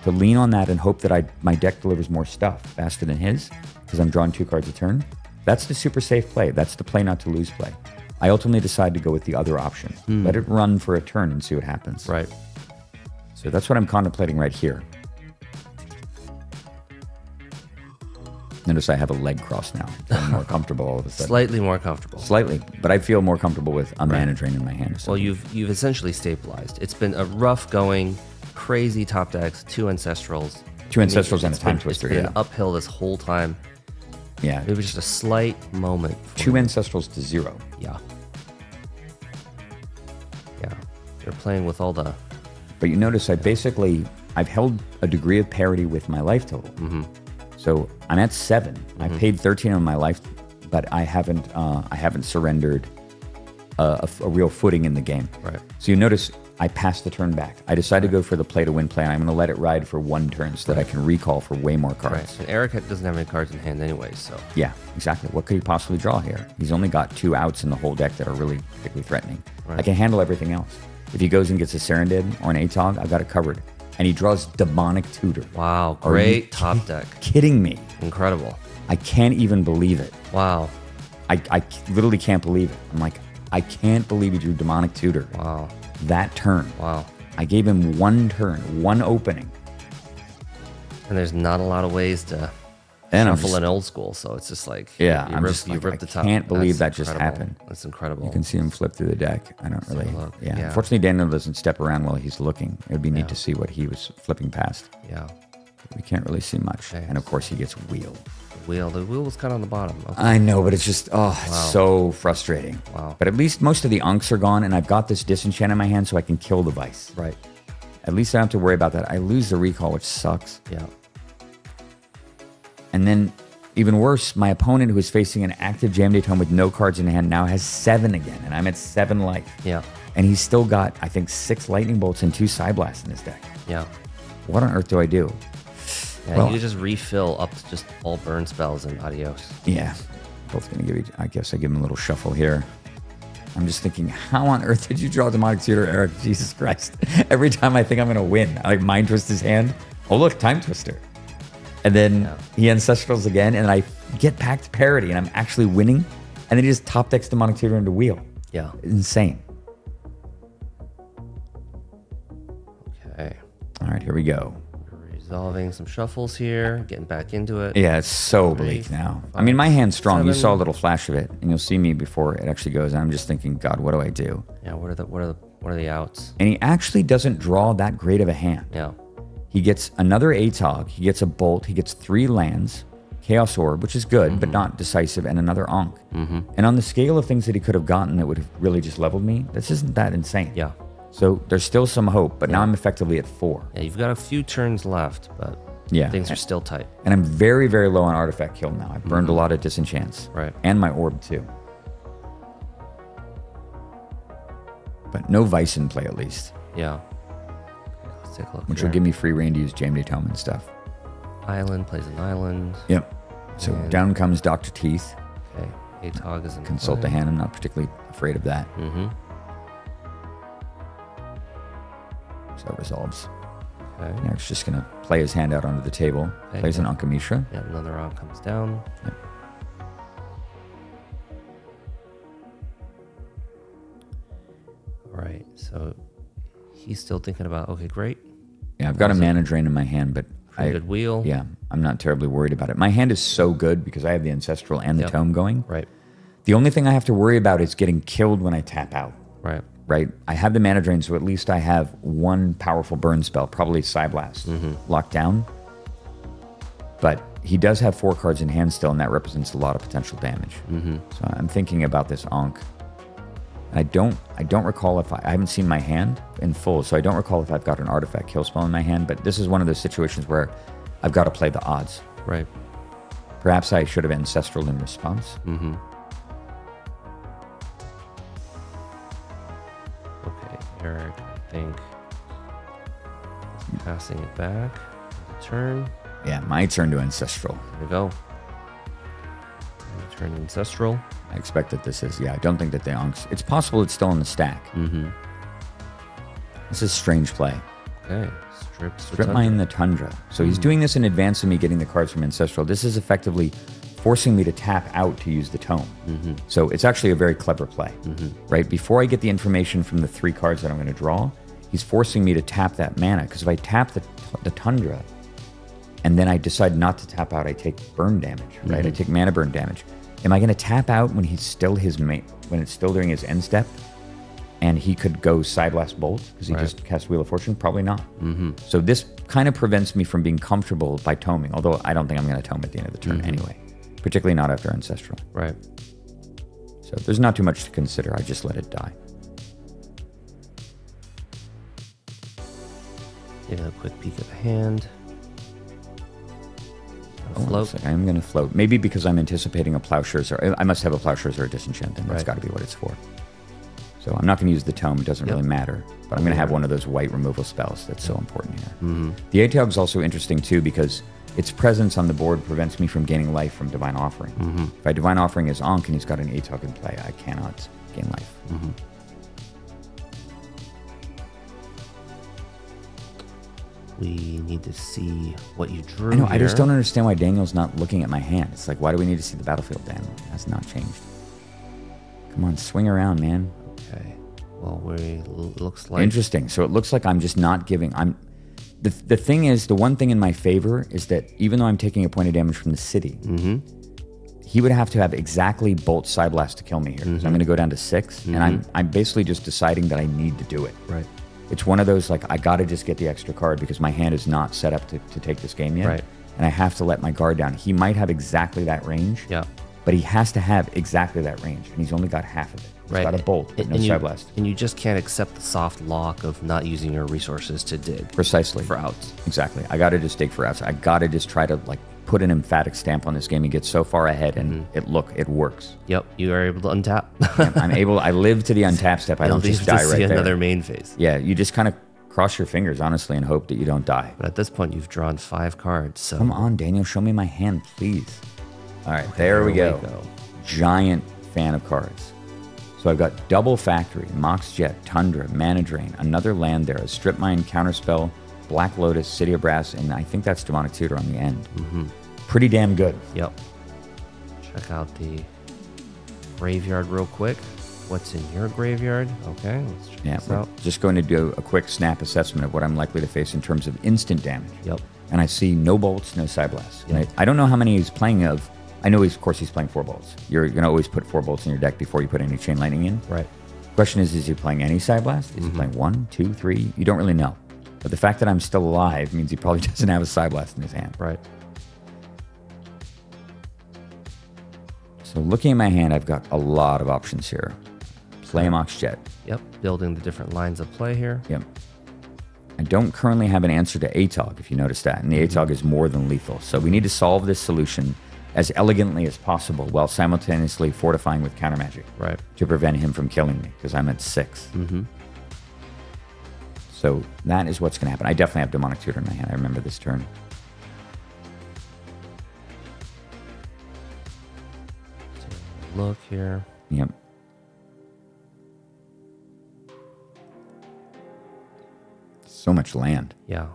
to lean on that and hope that my deck delivers more stuff faster than his, because I'm drawing 2 cards a turn. That's the super safe play. That's the play not to lose play. I ultimately decide to go with the other option. Let it run for a turn and see what happens. Right. So that's what I'm contemplating right here. Notice I have a leg cross now. I'm more comfortable all of a sudden. Slightly more comfortable. Slightly, but I feel more comfortable with a mana drain in my hand. Or something. Well, you've essentially stabilized. It's been a rough going, crazy top decks, 2 Ancestrals. 2 Ancestrals and a Time Twister. It's been uphill this whole time. Yeah. It was just a slight moment. 2 Ancestrals to 0. Yeah. Yeah. You're playing with all the... But you notice I've held a degree of parity with my life total. So I'm at 7. I paid 13 on my life, but I haven't surrendered a real footing in the game. Right. So you notice I passed the turn back. I decided to go for the play to win play, and I'm going to let it ride for 1 turn so that I can recall for way more cards. Right. And Eric doesn't have any cards in hand anyway, so... Yeah, exactly. What could he possibly draw here? He's only got 2 outs in the whole deck that are really particularly threatening. Right. I can handle everything else. If he goes and gets a Serendid or an Atog, I've got it covered. And he draws Demonic Tutor. Wow, great top deck. Kidding me? Incredible. I can't even believe it. Wow. I literally can't believe it. I'm like, I can't believe he drew Demonic Tutor. Wow. That turn. Wow. I gave him 1 turn, 1 opening. And there's not a lot of ways to shuffle an old school, so it's just like... Yeah, you ripped the top. I can't believe that just happened. That's incredible. You can see him flip through the deck. I don't really... Yeah. Unfortunately, Daniel doesn't step around while he's looking. It would be neat to see what he was flipping past. Yeah. We can't really see much. Okay. And of course, he gets wheeled. The wheel was kind of on the bottom. Okay. I know, but it's just, it's so frustrating. Wow. But at least most of the unks are gone, and I've got this disenchant in my hand so I can kill the Vice. Right. At least I don't have to worry about that. I lose the recall, which sucks. Yeah. And then, even worse, my opponent who is facing an active Jam Day Tome with no cards in hand now has 7 again, and I'm at 7 life. Yeah. And he's still got, I think, 6 Lightning Bolts and 2 Psyblasts in his deck. Yeah. What on earth do I do? Yeah, well, you just refill up to just all burn spells and adios. Yeah. Both going to give you, I guess I give him a little shuffle here. I'm just thinking, how on earth did you draw Demonic Tutor, Eric? Jesus Christ. Every time I think I'm going to win, I Mind Twist his hand. Oh, look, Time Twister. And then he Ancestrals again, and I get back to parity, and I'm actually winning. And then he just top decks Demonic Tutor into wheel. Yeah. Insane. Okay. All right, here we go. Resolving some shuffles here, getting back into it. Yeah, it's so bleak now. I mean, my hand's strong. 7. You saw a little flash of it, and you'll see me before it actually goes. And I'm just thinking, God, what do I do? Yeah, what are the outs? And he actually doesn't draw that great of a hand. Yeah. He gets another Atog. He gets a Bolt. He gets 3 lands, Chaos Orb, which is good, but not decisive, and another Ankh. And on the scale of things that he could have gotten that would have really just leveled me, this isn't that insane. Yeah. So there's still some hope, but now I'm effectively at 4. Yeah, you've got a few turns left, but things are still tight. And I'm very, very low on artifact kill now. I burned a lot of disenchants. Right. And my orb too. But no Vice in play at least. Yeah. Let's take a look. Which will give me free reign to use Jam Day Tome and stuff. Island plays an island. Yep. So down comes Dr. Teeth. Okay. Atog is in Consult the hand. I'm not particularly afraid of that. Mm-hmm. So it resolves. Okay. Eric's just going to play his hand out onto the table. Okay, Plays an Ankh Mishra. Yeah, another round comes down. Yep. All right, so he's still thinking about, okay, great. Yeah, I've got a mana drain in my hand, but Pretty good wheel. Yeah, I'm not terribly worried about it. My hand is so good because I have the Ancestral and the Tome going. Right. The only thing I have to worry about is getting killed when I tap out. Right. Right? I have the mana drain, so at least I have one powerful burn spell, probably Psyblast, locked down. But he does have 4 cards in hand still, and that represents a lot of potential damage. So I'm thinking about this Ankh. I don't recall if I haven't seen my hand in full, so I don't recall if I've got an artifact kill spell in my hand, but this is one of those situations where I've got to play the odds. Right. Perhaps I should have Ancestral in response. Okay, Eric, I think passing it back. Turn. Yeah, my turn to Ancestral. There we go. Turn Ancestral. I expect that this is, I don't think that the Ankhs, it's possible it's still in the stack. This is strange play. Okay, Strip Mine the Tundra. So he's doing this in advance of me getting the cards from Ancestral. This is effectively forcing me to tap out to use the Tome. So it's actually a very clever play, right? Before I get the information from the 3 cards that I'm going to draw, he's forcing me to tap that mana. Because if I tap the Tundra, and then I decide not to tap out, I take burn damage, right? I take mana burn damage. Am I going to tap out when he's still when it's still during his end step, and he could go Psyblast Bolt because he just cast Wheel of Fortune? Probably not. So this kind of prevents me from being comfortable by toming, although I don't think I'm going to tome at the end of the turn anyway, particularly not after Ancestral. Right. So there's not too much to consider. I just let it die. Give it a quick peek at the hand. Float. Like I'm going to float. Maybe because I'm anticipating a Plowshares, or I must have a Plowshares or a Disenchant, and that's got to be what it's for. So I'm not going to use the Tome. It doesn't really matter. But I'm going to have one of those white removal spells that's so important here. The Atog is also interesting, too, because its presence on the board prevents me from gaining life from Divine Offering. If I Divine Offering is Ankh and he's got an Atog in play, I cannot gain life. We need to see what you drew. I know, here. I just don't understand why Daniel's not looking at my hand. It's like, why do we need to see the battlefield, Daniel? It has not changed. Come on, swing around, man. Okay. Well, looks like... Interesting. So it looks like I'm just not giving... The thing is, the one thing in my favor is that even though I'm taking a point of damage from the city, he would have to have exactly Bolt Psyblast to kill me here. So I'm going to go down to 6, and I'm basically just deciding that I need to do it. Right. It's one of those, like, I got to just get the extra card because my hand is not set up to take this game yet. Right. And I have to let my guard down. He might have exactly that range. Yeah. But he has to have exactly that range, and he's only got half of it. He's got a Bolt, but no Psyblast. And you just can't accept the soft lock of not using your resources to dig. Precisely. For outs. Exactly. I got to just dig for outs. I got to just try to, like, put an emphatic stamp on this game and get so far ahead, and it works. Yep, you are able to untap. I live to the untap step. I don't just die right there. Another main phase. Yeah, you just kind of cross your fingers, honestly, and hope that you don't die. But at this point, you've drawn 5 cards, so... Come on, Daniel, show me my hand, please. All right, okay, there we go. Giant fan of cards. So I've got double Factory, Mox Jet, Tundra, Mana Drain, another land there, a Strip Mine, Counterspell, Black Lotus, City of Brass, and I think that's Demonic Tutor on the end. Pretty damn good. Yep. Check out the graveyard real quick. What's in your graveyard? Okay, let's check this out. Just going to do a quick snap assessment of what I'm likely to face in terms of instant damage. Yep. And I see no bolts, no Psyblast. Yep. I don't know how many he's playing of. I know of course he's playing 4 bolts. You're going to always put 4 bolts in your deck before you put any Chain Lightning in. Right. Question is he playing any Psyblast? Is he playing 1, 2, 3? You don't really know. But the fact that I'm still alive means he probably doesn't have a Psyblast in his hand. Right. So looking at my hand, I've got a lot of options here. Play Mox Jet. Yep, building the different lines of play here. Yep. I don't currently have an answer to Atog, if you notice that, and the Atog is more than lethal. So we need to solve this solution as elegantly as possible while simultaneously fortifying with counter magic to prevent him from killing me, because I'm at 6. So that is what's going to happen. I definitely have Demonic Tutor in my hand. I remember this turn. So look here. Yep. So much land. Yeah.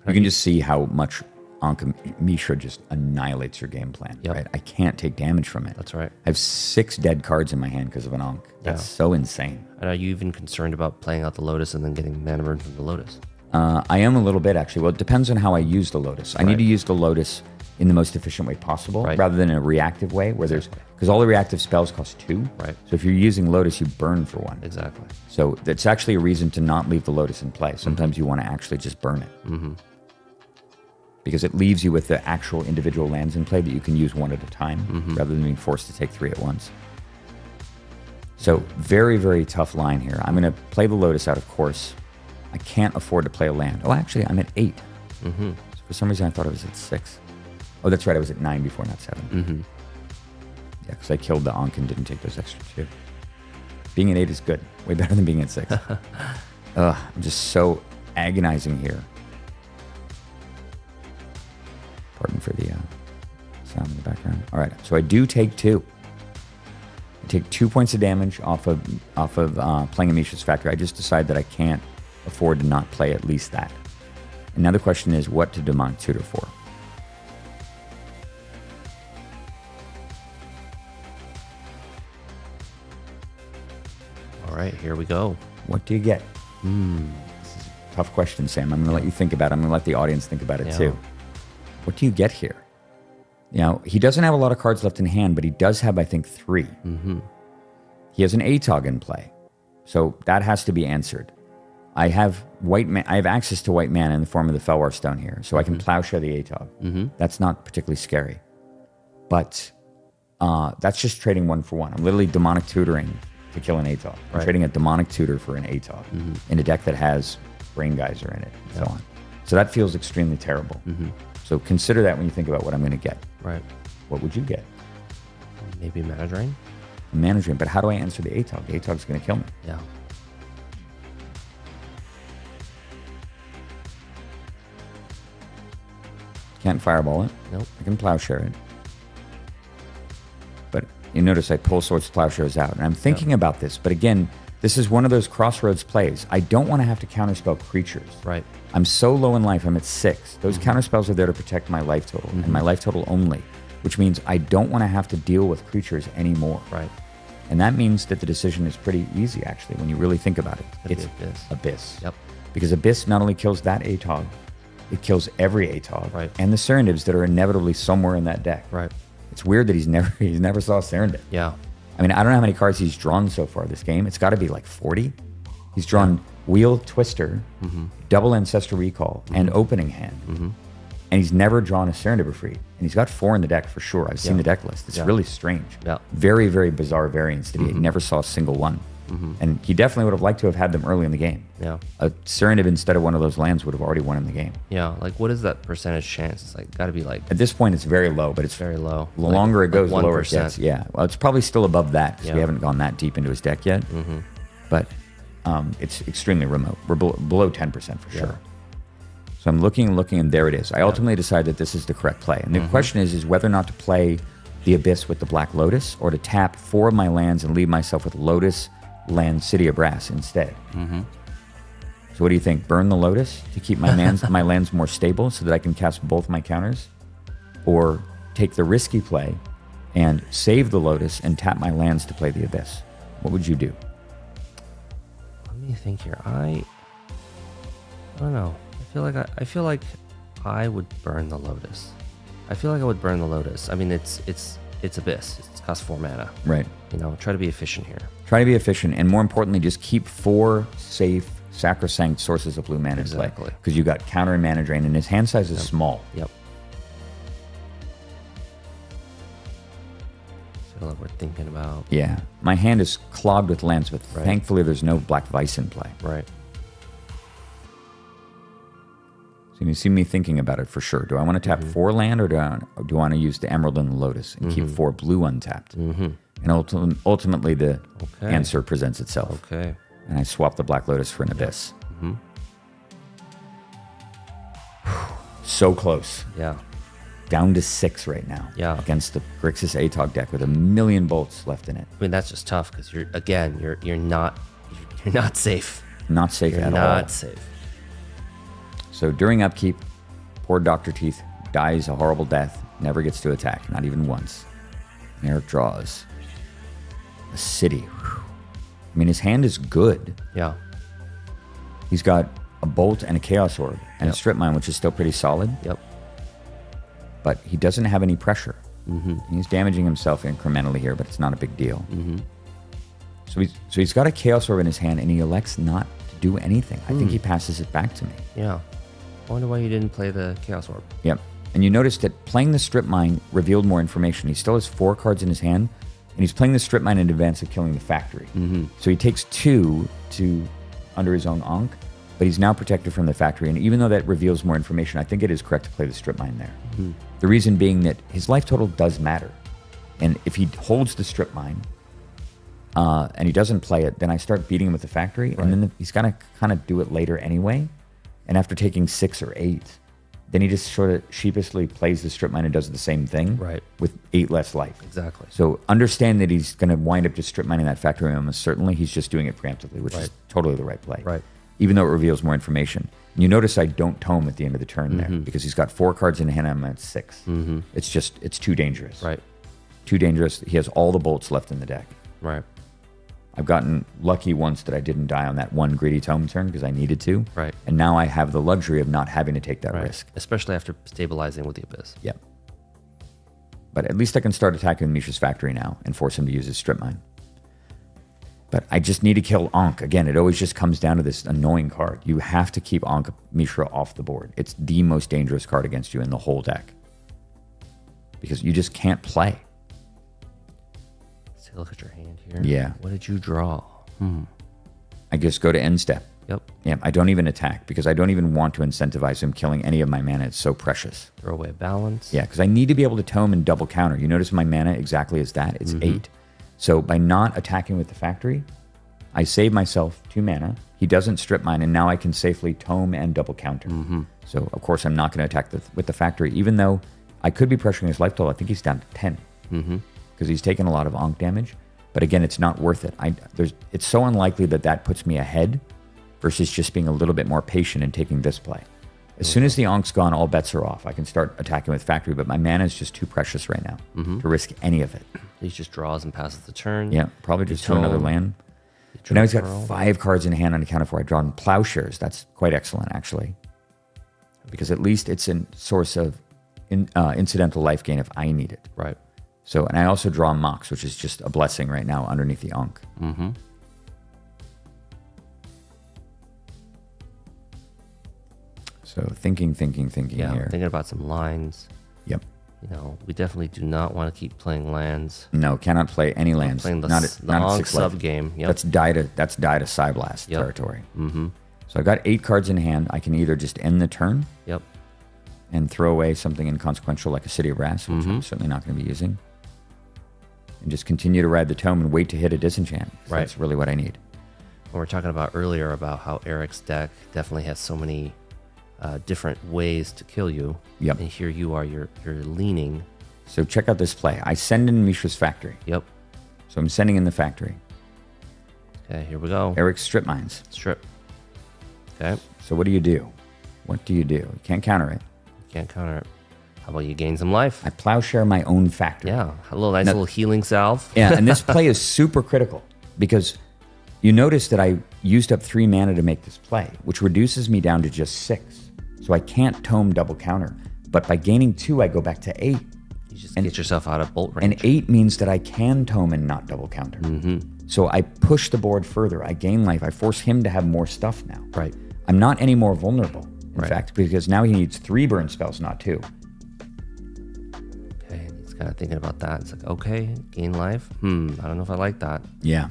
You can just see how much Ankh Mishra just annihilates your game plan. Yep. Right? I can't take damage from it. That's right. I have 6 dead cards in my hand because of an Ankh. That's so insane. And are you even concerned about playing out the Lotus and then getting mana burn from the Lotus? I am a little bit, actually. Well, it depends on how I use the Lotus. I need to use the Lotus in the most efficient way possible, rather than in a reactive way where because all the reactive spells cost 2. Right. So if you're using Lotus, you burn for 1. Exactly. So that's actually a reason to not leave the Lotus in play. Sometimes you want to actually just burn it. Because it leaves you with the actual individual lands in play that you can use one at a time, rather than being forced to take 3 at once. So very, very tough line here. I'm going to play the Lotus out, of course. I can't afford to play a land. Oh, actually, I'm at 8. So for some reason, I thought I was at 6. Oh, that's right. I was at 9 before, not 7. Yeah, because I killed the Ankh and didn't take those extra 2. Being at 8 is good. Way better than being at 6. I'm just so agonizing here. Pardon for the sound in the background. All right, so I do take 2. I take 2 points of damage off of playing Amisha's Factory. I just decide that I can't afford to not play at least that. And now the question is, what to demonic tutor for? All right, here we go. What do you get? This is a tough question, Sam. I'm going to let you think about it. I'm going to let the audience think about it too. What do you get here? You know, he doesn't have a lot of cards left in hand, but he does have, I think, 3. He has an Atog in play, so that has to be answered. I have I have access to white mana in the form of the Felwar Stone here, so I can plowshare the Atog. That's not particularly scary, but that's just trading 1 for 1. I'm literally demonic tutoring to kill an Atog. I'm trading a demonic tutor for an Atog in a deck that has Brain Geyser in it, and so on. So that feels extremely terrible. So consider that when you think about what I'm going to get. Right. What would you get? Maybe Mana Drain? A Mana Drain, but how do I answer the Atog? The Atog's going to kill me. Yeah. Can't fireball it. Nope. I can plowshare it. But you notice I pull Swords Plowshares out. And I'm thinking about this, but again, this is one of those crossroads plays. I don't want to have to counterspell creatures. Right. I'm so low in life. I'm at 6. Those counterspells are there to protect my life total, and my life total only, which means I don't want to have to deal with creatures anymore. Right. And that means that the decision is pretty easy, actually, when you really think about it. It's Abyss. Yep. Because Abyss not only kills that Atog, it kills every Atog, Right. and the Serendibs that are inevitably somewhere in that deck. Right. It's weird that he's never saw a Serendib. Yeah. I mean, I don't know how many cards he's drawn so far this game. It's got to be like 40. He's drawn Wheel Twister, Double Ancestor Recall, and Opening Hand. And he's never drawn a Serendib Free. And he's got 4 in the deck for sure. I've seen the deck list. It's really strange. Yeah. Very, very bizarre variants that he never saw a single one. And he definitely would have liked to have had them early in the game. Yeah. A Serendib instead of one of those lands would have already won in the game. Yeah. Like, what is that percentage chance? It's like, got to be like... At this point, it's very low, but it's very low. The longer it goes, the lower it 1%. gets. Yeah. Well, it's probably still above that because we haven't gone that deep into his deck yet. But it's extremely remote. We're below 10% for sure. So I'm looking, and there it is. I ultimately decide that this is the correct play. And the question is whether or not to play the Abyss with the Black Lotus or to tap 4 of my lands and leave myself with Lotus, land, City of Brass instead. So what do you think? Burn the Lotus to keep my lands more stable so that I can cast both my counters? Or take the risky play and save the Lotus and tap my lands to play the Abyss? What would you do? Let me think here. I don't know. I feel like I would burn the Lotus. I feel like I would burn the Lotus. I mean, it's Abyss. It costs 4 mana. Right. You know, try to be efficient here. Try to be efficient, and more importantly, just keep 4 safe, sacrosanct sources of blue mana in play. Because you got counter and mana drain, and his hand size is small. Yep. I feel like we're thinking about... Yeah. My hand is clogged with lands, but thankfully there's no Black Vice in play. Right. So you see me thinking about it for sure. Do I want to tap 4 land, or do I want to use the Emerald and the Lotus and keep 4 blue untapped? And ultimately, the answer presents itself. Okay. And I swap the Black Lotus for an Abyss. So close. Yeah. Down to 6 right now. Yeah. Against the Grixis Atog deck with 1,000,000 bolts left in it. I mean, that's just tough because you're not safe. Not safe at all. Not safe. So during upkeep, Poor Dr. Teeth dies a horrible death, never gets to attack, not even once. And Eric draws a city. Whew. I mean, his hand is good. Yeah. He's got a bolt and a chaos orb and a strip mine, which is still pretty solid. Yep. But he doesn't have any pressure. Mm-hmm. He's damaging himself incrementally here, but it's not a big deal. Mm-hmm. So he's got a chaos orb in his hand, and he elects not to do anything. I think he passes it back to me. Yeah. I wonder why you didn't play the chaos orb. Yep. And you notice that playing the strip mine revealed more information. He still has 4 cards in his hand, and he's playing the strip mine in advance of killing the factory. Mm-hmm. So he takes 2 to under his own Ankh, but he's now protected from the factory. And even though that reveals more information, I think it is correct to play the strip mine there. Mm-hmm. The reason being that his life total does matter. And if he holds the strip mine and he doesn't play it, then I start beating him with the factory. Right. And then he's going to kind of do it later anyway. And after taking 6 or 8, then he just sort of sheepishly plays the strip mine and does the same thing with 8 less life. Exactly. So understand that he's going to wind up just strip mining that factory almost certainly. He's just doing it preemptively, which is totally the right play. Right. Even though it reveals more information. And you notice I don't tome at the end of the turn there because he's got 4 cards in hand and I'm at 6. Mm-hmm. It's too dangerous. Right. Too dangerous. He has all the bolts left in the deck. Right. I've gotten lucky once that I didn't die on that one greedy tome turn because I needed to. Right. And now I have the luxury of not having to take that risk. Especially after stabilizing with the Abyss. Yeah. But at least I can start attacking Mishra's factory now and force him to use his strip mine. But I just need to kill Ankh. Again, it always just comes down to this annoying card. You have to keep Ankh Mishra off the board. It's the most dangerous card against you in the whole deck. Because you just can't play. Let's look at your hand here. Yeah. What did you draw? I just go to end step. Yep. Yeah, I don't even attack because I don't even want to incentivize him killing any of my mana. It's so precious. Throw away balance. Yeah, because I need to be able to tome and double counter. You notice my mana exactly is that. It's 8. So by not attacking with the factory, I save myself 2 mana. He doesn't strip mine, and now I can safely tome and double counter. So, of course, I'm not going to attack with the factory, even though I could be pressuring his life total. I think he's down to 10 because he's taken a lot of Ankh damage. But again, it's not worth it. It's so unlikely that puts me ahead versus just being a little bit more patient and taking this play. As soon as the Ankh's gone, all bets are off. I can start attacking with factory, but my mana is just too precious right now to risk any of it. He just draws and passes the turn. Yeah, probably just to another land. But now he's got 5 cards in hand on account of 4. I draw in Plowshares. That's quite excellent, actually. Because at least it's a source of incidental life gain if I need it. Right. So, and I also draw Mox, which is just a blessing right now underneath the Ankh. So thinking Yeah, here. thinking about some lines. Yep. You know, we definitely do not want to keep playing lands. No, cannot play any lands. Playing the not Ankh 6 sub life. game. Yep. That's die to Psyblast territory. Mm-hmm. So I've got 8 cards in hand. I can either just end the turn Yep. and throw away something inconsequential like a City of Brass, which I'm certainly not going to be using, and just continue to ride the tome and wait to hit a disenchant. Right. That's really what I need. We were talking about earlier about how Eric's deck definitely has so many different ways to kill you. Yep. And here you are, you're leaning. So check out this play. I send in Mishra's factory. Yep. So I'm sending in the factory. Okay, here we go. Eric's strip mines. Strip. Okay. So what do you do? What do? You can't counter it. Can't counter it. How about you gain some life? I plowshare my own factory. Yeah, a little healing salve. Yeah, and this play is super critical because you notice that I used up 3 mana to make this play, which reduces me down to just 6. So I can't tome double counter. But by gaining 2, I go back to 8. You just get yourself out of bolt range. And 8 means that I can tome and not double counter. So I push the board further. I gain life. I force him to have more stuff now. Right. I'm not any more vulnerable, in fact, because now he needs 3 burn spells, not 2. Okay, he's kind of thinking about that. It's like, okay, gain life. I don't know if I like that. Yeah.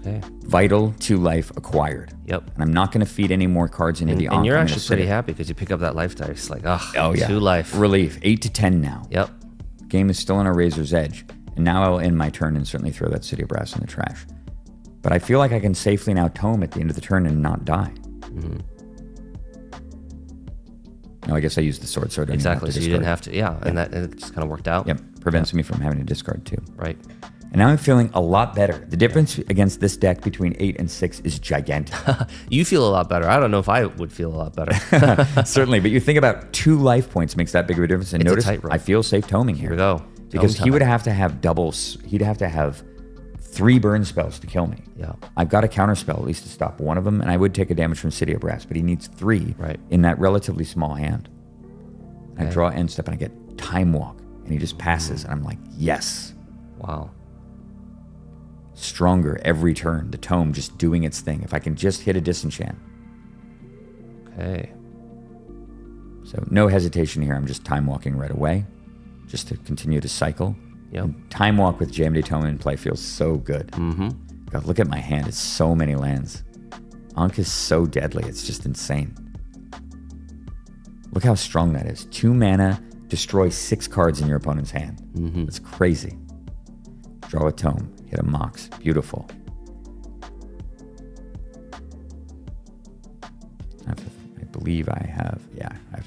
Okay. Vital 2 life acquired. Yep. And I'm not going to feed any more cards into the Ankh. And you're I'm actually gonna pretty sit it. happy because you pick up that life dice. Like, Oh, yeah. 2 life. Relief. 8 to 10 now. Yep. Game is still on a razor's edge. And now I will end my turn and certainly throw that City of Brass in the trash. But I feel like I can safely now tome at the end of the turn and not die. No, I guess I used the sword, Exactly. So you didn't have to. Yeah. And it just kind of worked out. Yep. Prevents me from having to discard 2. Right. And now I'm feeling a lot better. The difference against this deck between 8 and 6 is gigantic. You feel a lot better. I don't know if I would feel a lot better. Certainly, but you think about 2 life points makes that big of a difference. And It's a notice tightrope. I feel safe toming here. Here we go. Because Tome he would time. have to have doubles. He'd have to have 3 burn spells to kill me. Yeah. I've got a counter spell at least to stop one of them, and I would take a damage from City of Brass, but he needs 3 Right. in that relatively small hand. I Okay. draw end step and I get Time Walk, and he just passes, and I'm like, yes. Wow. Stronger every turn. The tome just doing its thing. If I can just hit a disenchant. Okay. So no hesitation here. I'm just time walking right away, just to continue to cycle. Yep. And time walk with JMD Tome in play feels so good. Mm-hmm. God, look at my hand. It's so many lands. Ankh is so deadly. It's just insane. Look how strong that is. 2 mana, destroy 6 cards in your opponent's hand. Mm-hmm. It's crazy. Draw a tome. Hit a Mox. Beautiful. I believe I have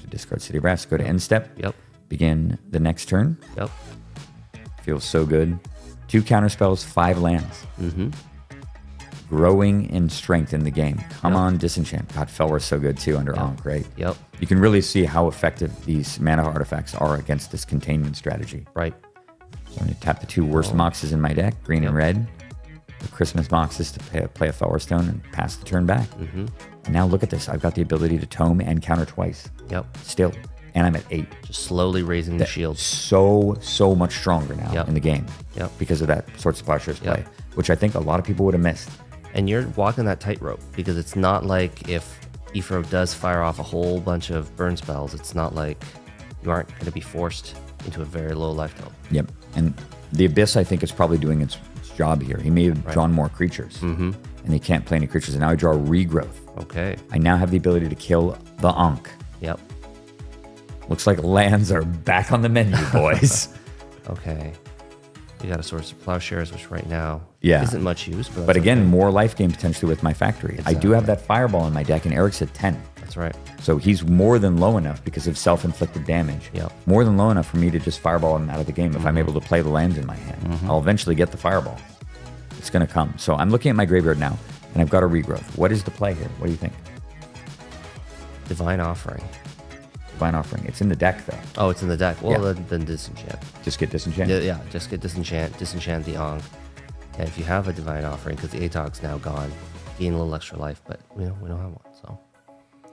to discard City Brass. Go to end step. Yep. Begin the next turn. Yep. Feels so good. 2 counter spells, 5 lands. Mm-hmm. Growing in strength in the game. Come Yep. on, disenchant. God, Felwar's so good too under Ankh, right? Yep. You can really see how effective these mana artifacts are against this containment strategy. Right. So I'm going to tap the 2 worst Moxes in my deck, green and red. The Christmas Moxes to play a Felwar Stone and pass the turn back. Mm-hmm. And now look at this. I've got the ability to tome and counter twice. Yep. Still. And I'm at 8. Just slowly raising the shield. So much stronger now Yep. in the game. Yep. Because of that Swords to Plowshares play, Yep. which I think a lot of people would have missed. And you're walking that tightrope because it's not like if Ephro does fire off a whole bunch of burn spells, it's not like you aren't going to be forced into a very low life total. Yep. And the Abyss, I think, is probably doing its job here. He may have drawn more creatures. Mm-hmm. And he can't play any creatures. And now I draw Regrowth. Okay. I now have the ability to kill the Ankh. Yep. Looks like lands are back on the menu, boys. Okay. You got a Swords of Plowshares, which right now Yeah. isn't much use. But, But that's again, okay. more life gain potentially with my factory. I do have Exactly. that Fireball in my deck, and Eric's at 10. That's right. So he's more than low enough because of self-inflicted damage. Yep. More than low enough for me to just Fireball him out of the game if I'm able to play the lands in my hand. I'll eventually get the Fireball. It's going to come. So I'm looking at my graveyard now, and I've got a Regrowth. What is the play here? What do you think? Divine Offering. Divine Offering. It's in the deck, though. Oh, it's in the deck. Well, Yeah. then Disenchant. Just get Disenchant. Yeah, just get disenchant the Ankh. And if you have a Divine Offering, because the Atog's now gone, gain a little extra life, but we don't have one, so.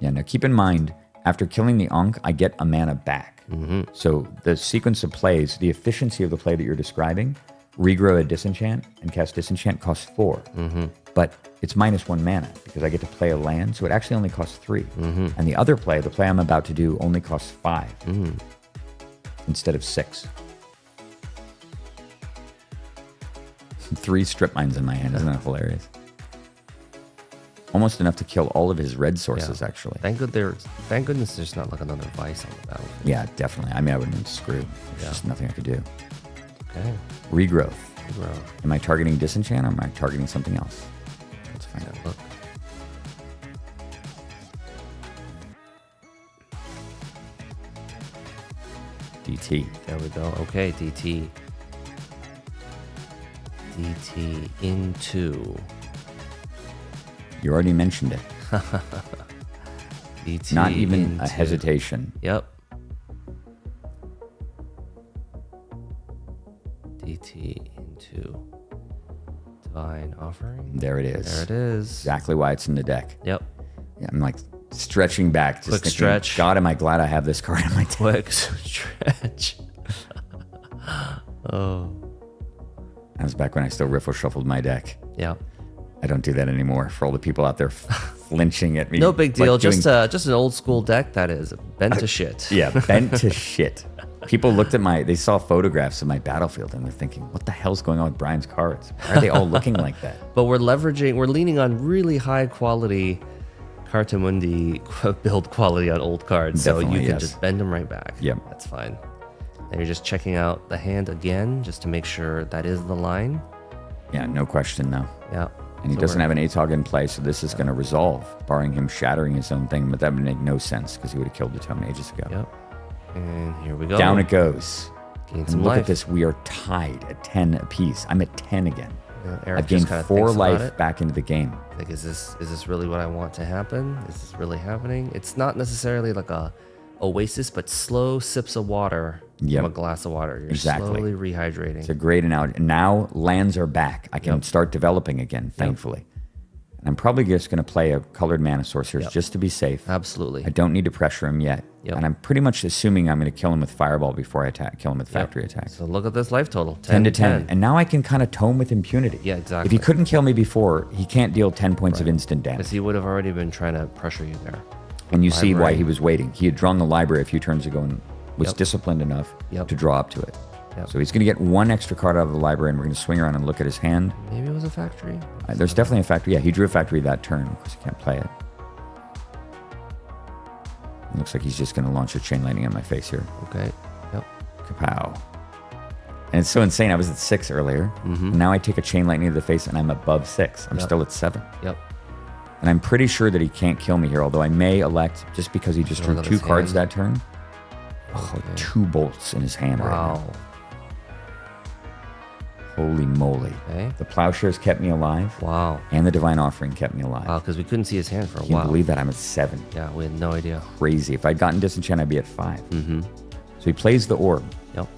Yeah, now keep in mind, after killing the Ankh, I get a mana back. Mm-hmm. So the sequence of plays, the efficiency of the play that you're describing, regrow a Disenchant and cast Disenchant costs 4. Mm-hmm. But it's -1 mana because I get to play a land, so it actually only costs 3. Mm-hmm. And the other play, the play I'm about to do, only costs 5 instead of 6. 3 strip mines in my hand, isn't that hilarious? Almost enough to kill all of his red sources, actually. Thank goodness there's not like another Vice on the battlefield. Yeah, definitely. I mean, I would have been screwed. There's Yeah. just nothing I could do. Okay. Regrowth. Well, Am I targeting Disenchant or am I targeting something else? Let's find out. look. DT. There we go. Okay, DT. DT into You already mentioned it. DT. Not even into, a hesitation. Yep. DT into Divine Offering. There it is. There it is. Exactly why it's in the deck. Yep. Yeah, I'm like stretching back. Just Quick thinking, stretch. God, am I glad I have this card in my deck. Quick stretch. Oh. That was back when I still riffle shuffled my deck. Yeah. I don't do that anymore. For all the people out there flinching at me. No big deal. Like doing- Just an old school deck that is bent to shit. Yeah, bent to shit. People looked at they saw photographs of my battlefield and they're thinking, what the hell's going on with Brian's cards? Why are they all looking like that? But we're leaning on really high quality Cartamundi build quality on old cards. So Definitely, you can yes. just bend them right back. Yep. That's fine. And you're just checking out the hand again just to make sure that is the line. Yeah, no question, though. Yeah. And he So doesn't we're- have an Atog in play, so this is going to resolve, barring him shattering his own thing. But that would make no sense because he would have killed the tome ages ago. Yep. And here we go. Down it goes. Gain And some look life. at this. We are tied at 10 apiece. I'm at 10 again. Yeah, Eric I've gained just kinda 4 thinks about life it. back into the game. Like, is this really what I want to happen? Is this really happening? It's not necessarily like a oasis, but slow sips of water Yep. from a glass of water. You're Exactly. slowly rehydrating. It's a great analogy. And now lands are back. I can start developing again, thankfully. And I'm probably just going to play a colored mana sorceress just to be safe. Absolutely. I don't need to pressure him yet. Yep. And I'm pretty much assuming I'm going to kill him with Fireball before I kill him with Factory Attack. So look at this life total. 10 to 10. And now I can kind of tome with impunity. Yeah, exactly. If he couldn't kill me before, he can't deal 10 points of instant damage. Because he would have already been trying to pressure you there. And you see why Library. he was waiting. He had drawn the library a few turns ago and was disciplined enough to draw up to it. Yep. So he's going to get 1 extra card out of the library, and we're going to swing around and look at his hand. Maybe it was a factory. There's definitely a factory. Yeah, he drew a factory that turn. Of course, he can't play it. It looks like he's just going to launch a chain lightning on my face here. Okay. Yep. Kapow. And it's so insane. I was at 6 earlier. And now I take a chain lightning to the face, and I'm above 6. I'm still at 7. Yep. And I'm pretty sure that he can't kill me here, although I may elect, just because he just drew Look at 2 his cards hand. that turn. Oh, 2 bolts in his hand right now. Wow. Holy moly. Okay. The Plowshares kept me alive, Wow. and the Divine Offering kept me alive. Wow, because we couldn't see his hand for a Can you while. believe that? I'm at 7. Yeah, we had no idea. Crazy. If I'd gotten Disenchant, I'd be at 5. Mm-hmm. So he plays the Orb, Yep.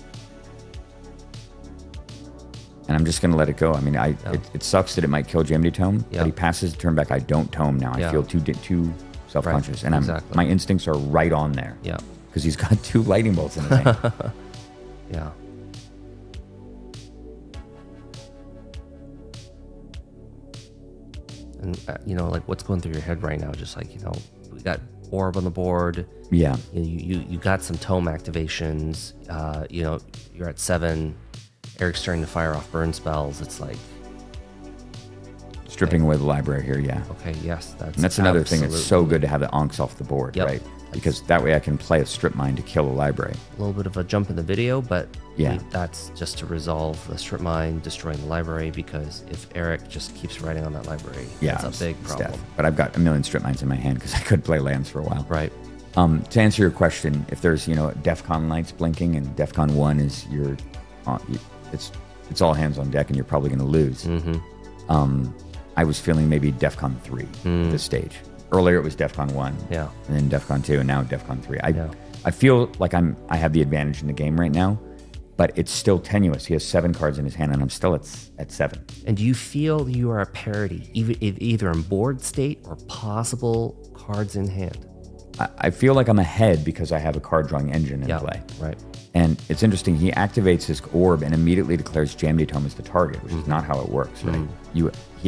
and I'm just going to let it go. I mean, it sucks that it might kill Jemmy Tome, Yeah. but he passes the turn back. I don't tome now. I Yeah. feel too self-conscious, and exactly. my instincts are right on there. Yeah. Because he's got 2 lightning bolts in his hand. Yeah. And, like what's going through your head right now? Just like, we got Orb on the board. Yeah. You got some tome activations. You're at 7. Eric's starting to fire off burn spells. It's like, Stripping away the library here, yeah. okay, yes, And that's another thing that's so good to have the Onks off the board, Yep. right? Because that way I can play a Strip Mine to kill a library. A little bit of a jump in the video, but Yeah. that's just to resolve the strip mine, destroying the library, because if Eric just keeps writing on that library, Yeah, that's a big it's problem. death. But I've got a million Strip Mines in my hand because I could play lands for a while. Right. To answer your question, if there's DEFCON lights blinking and DEFCON 1 is it's all hands on deck and you're probably going to lose. I was feeling maybe DEFCON 3 at this stage. Earlier it was DEFCON 1, Yeah. and then DEFCON 2, and now DEFCON 3. Yeah. I feel like I have the advantage in the game right now, but it's still tenuous. He has 7 cards in his hand, and I'm still at 7. And do you feel you are a parity, either in board state or possible cards in hand? I feel like I'm ahead because I have a card drawing engine in Yeah. play. Right. And it's interesting. He activates his orb and immediately declares Jamdy Tome as the target, which is not how it works, right?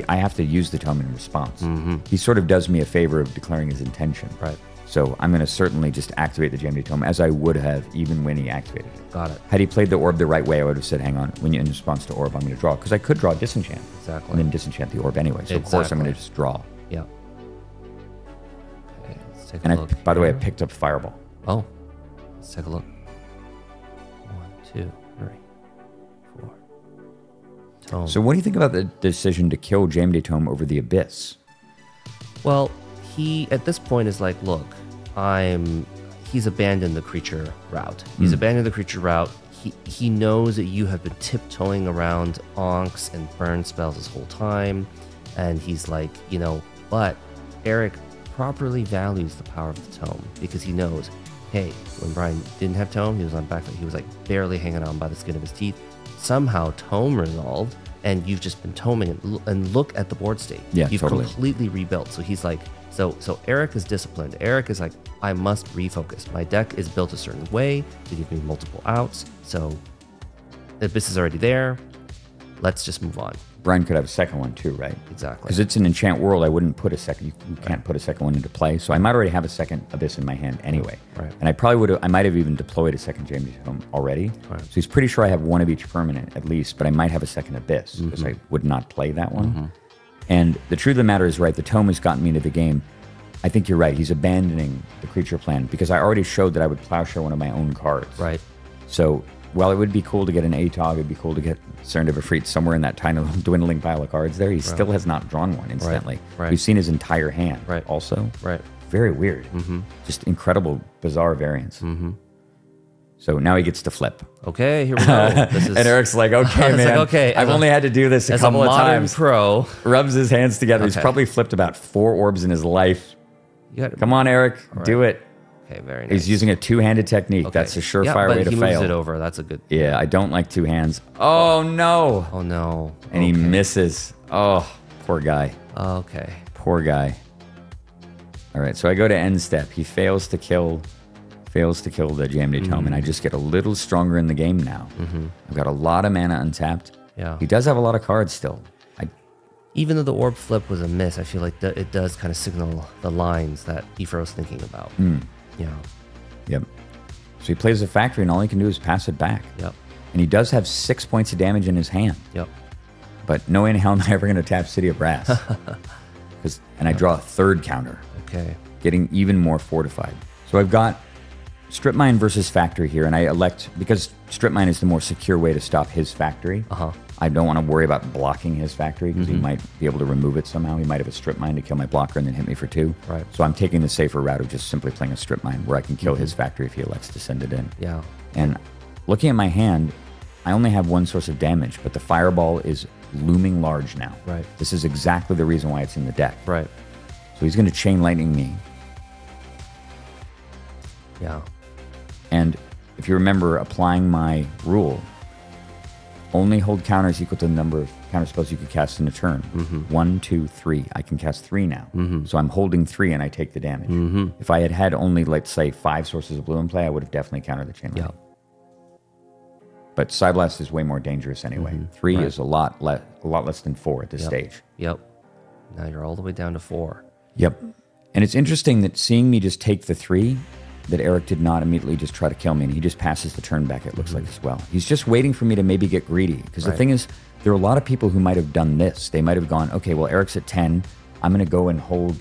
I have to use the tome in response. He sort of does me a favor of declaring his intention. Right. So I'm going to certainly just activate the Jamdy Tome as I would have even when he activated it. Got it. Had he played the orb the right way, I would have said, hang on, when you in response to orb, I'm going to draw. Because I could draw Disenchant. Exactly. And then Disenchant the orb anyway. So of course I'm going to just draw. Yeah. Okay, let's take a And look. by the way, I here. picked up Fireball. Oh, let's take a look. 1, 2, 3, 4. Tome. So what do you think about the decision to kill Jamdy Tome over the Abyss? Well, he at this point is like, look, he's abandoned the creature route. He's abandoned the creature route. He knows that you have been tiptoeing around onks and burn spells this whole time, and he's like, but Eric properly values the power of the tome because he knows, hey, when Brian didn't have tome, he was on back foot. He was like barely hanging on by the skin of his teeth. Somehow tome resolved, and you've just been toming and look at the board state. Yeah, you've totally. completely rebuilt. So he's like, so Eric is disciplined. Eric is like, I must refocus. My deck is built a certain way to give me multiple outs. So the Abyss is already there. Let's just move on. Brian could have a second one too, right? Exactly. Because it's an enchant world, I wouldn't put a second. You can't put a second one into play, so I might already have a second Abyss in my hand anyway. Right. And I might have even deployed a second Jamdy Tome already. Right. So he's pretty sure I have one of each permanent at least, but I might have a second Abyss because I would not play that one. And the truth of the matter is, right, the tome has gotten me into the game. I think you're right. He's abandoning the creature plan because I already showed that I would plowshare one of my own cards. Right. So while it would be cool to get an Atog, it'd be cool to get Cern of Efreet somewhere in that tiny little dwindling pile of cards there. He still has not drawn one instantly. Right. We've seen his entire hand Right. also. Right. Very weird. Just incredible, bizarre variance. So now he gets to flip. Okay, here we go. This is, And Eric's like, okay, man. okay, I've only had to do this a couple of times. Pro, Rubs his hands together. Okay. He's probably flipped about 4 orbs in his life. Come on, Eric. Do it. Okay, very nice. He's using a two-handed technique. Okay. That's a surefire way to he fail. moves it over. That's a good. Yeah, I don't like 2 hands. Oh, no. Oh, no. And he misses. Oh, poor guy. Okay. Poor guy. All right, so I go to end step. He fails to kill the Jam-D Tome, and I just get a little stronger in the game now. I've got a lot of mana untapped. Yeah. He does have a lot of cards still. Even though the orb flip was a miss, I feel like it does kind of signal the lines that Ifro's thinking about. Yeah. Yep. So he plays a factory, and all he can do is pass it back. Yep. And he does have 6 points of damage in his hand. Yep. But no way in hell am I ever going to tap City of Brass. And I draw a 3rd counter. Okay. Getting even more fortified. So I've got Strip Mine versus Factory here, and I elect, because Strip Mine is the more secure way to stop his factory. I don't want to worry about blocking his factory, because he might be able to remove it somehow. He might have a Strip Mine to kill my blocker and then hit me for 2. Right. So I'm taking the safer route of just simply playing a Strip Mine where I can kill his factory if he elects to send it in. Yeah. And looking at my hand, I only have 1 source of damage, but the Fireball is looming large now. Right. This is exactly the reason why it's in the deck. Right. So he's going to Chain Lightning me. Yeah. And if you remember applying my rule, only hold counters equal to the number of counter spells you could cast in a turn. 1, 2, 3. I can cast 3 now. So I'm holding 3 and I take the damage. If I had had only, let's say, 5 sources of blue in play, I would have definitely countered the Chain Lightning. But Psyblast is way more dangerous anyway. 3 is a lot less than 4 at this stage. Yep. Now you're all the way down to 4. Yep. And it's interesting that seeing me just take the 3, that Eric did not immediately just try to kill me, and he just passes the turn back, it looks like, as well. He's just waiting for me to maybe get greedy. Because the thing is, there are a lot of people who might have done this. They might have gone, okay, well, Eric's at 10. I'm going to go and hold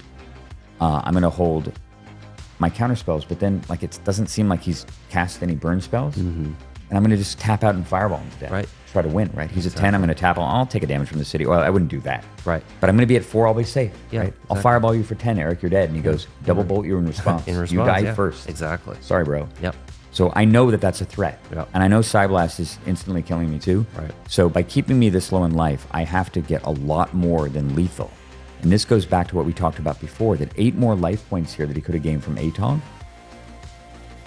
my counter spells, but then like it doesn't seem like he's cast any burn spells. And I'm going to just tap out and Fireball instead. Right. Try to win, right? He's at 10, I'm going to tap. I'll take a damage from the city. Well, I wouldn't do that. Right. But I'm going to be at 4, I'll be safe. Yeah, Right? exactly. I'll Fireball you for 10, Eric, you're dead. And he goes, double bolt you in response. In response, you die first. Exactly. Sorry, bro. Yep. So I know that that's a threat. Yep. And I know Psyblast is instantly killing me too. Right. So by keeping me this low in life, I have to get a lot more than lethal. And this goes back to what we talked about before, that 8 more life points here that he could have gained from Atog,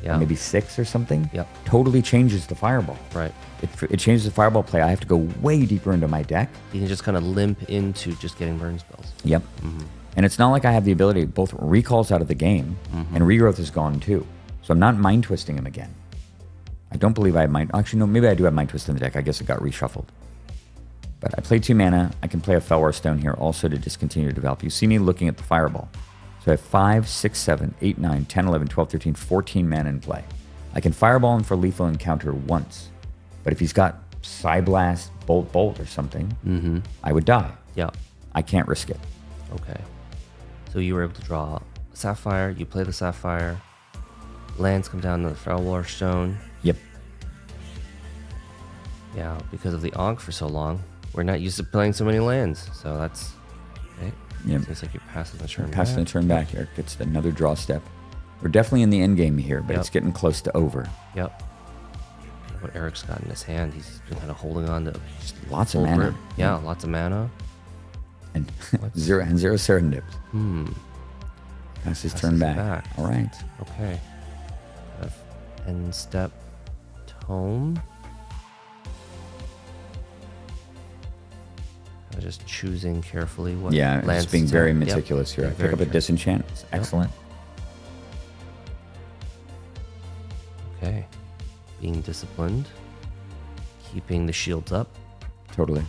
Yeah. maybe 6 or something, Yep. totally changes the Fireball. Right. It changes the Fireball play. I have to go way deeper into my deck. You can just kind of limp into just getting burn spells. Yep. And it's not like I have the ability, both recalls out of the game and regrowth is gone too. So I'm not mind twisting him again. I don't believe I have mind. Actually, no, maybe I do have mind twist in the deck. I guess it got reshuffled. But I played 2 mana. I can play a Felwar Stone here also to just continue to develop. You see me looking at the Fireball. So I have 5, 6, 7, 8, 9, 10, 11, 12, 13, 14 mana in play. I can Fireball him for lethal encounter once. But if he's got Psyblast, Bolt or something, I would die. Yeah. I can't risk it. Okay. So you were able to draw Sapphire. You play the Sapphire. Lands come down to the Felwar Stone. Yep. Yeah, because of the Ankh for so long, we're not used to playing so many lands. So that's okay. Yep. Seems like you're passing the turn Passing the back. turn back, Eric. It's another draw step. We're definitely in the end game here, but it's getting close to over. Yep. What Eric's got in his hand, he's been kind of holding on to Just lots of full mana. grip. Yeah, lots of mana. And zero Serendips. Pass his turn it back. back. All right. Okay. End step Tome. I'm just choosing carefully what Yeah, lands just being to very tap. Yep. meticulous here. Yeah, I pick very up a careful. disenchant. It's excellent. Okay. Being disciplined. Keeping the shields up. Totally. And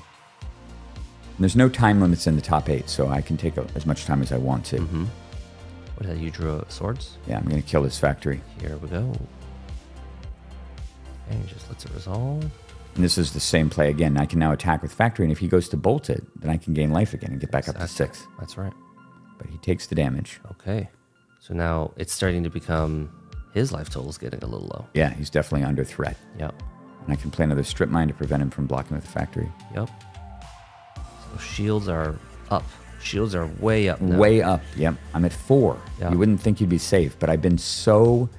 there's no time limits in the top 8, so I can take as much time as I want to. What is that? You drew swords? Yeah, I'm going to kill this factory. Here we go. And just lets it resolve. And this is the same play again. I can now attack with factory, and if he goes to bolt it, then I can gain life again and get back up to 6. That's right. But he takes the damage. Okay. So now it's starting to become his life total's getting a little low. Yeah, he's definitely under threat. Yep. And I can play another strip mine to prevent him from blocking with the factory. Yep. So shields are up. Shields are way up now. Way up. Yep. I'm at 4. Yeah. You wouldn't think you'd be safe, but I've been so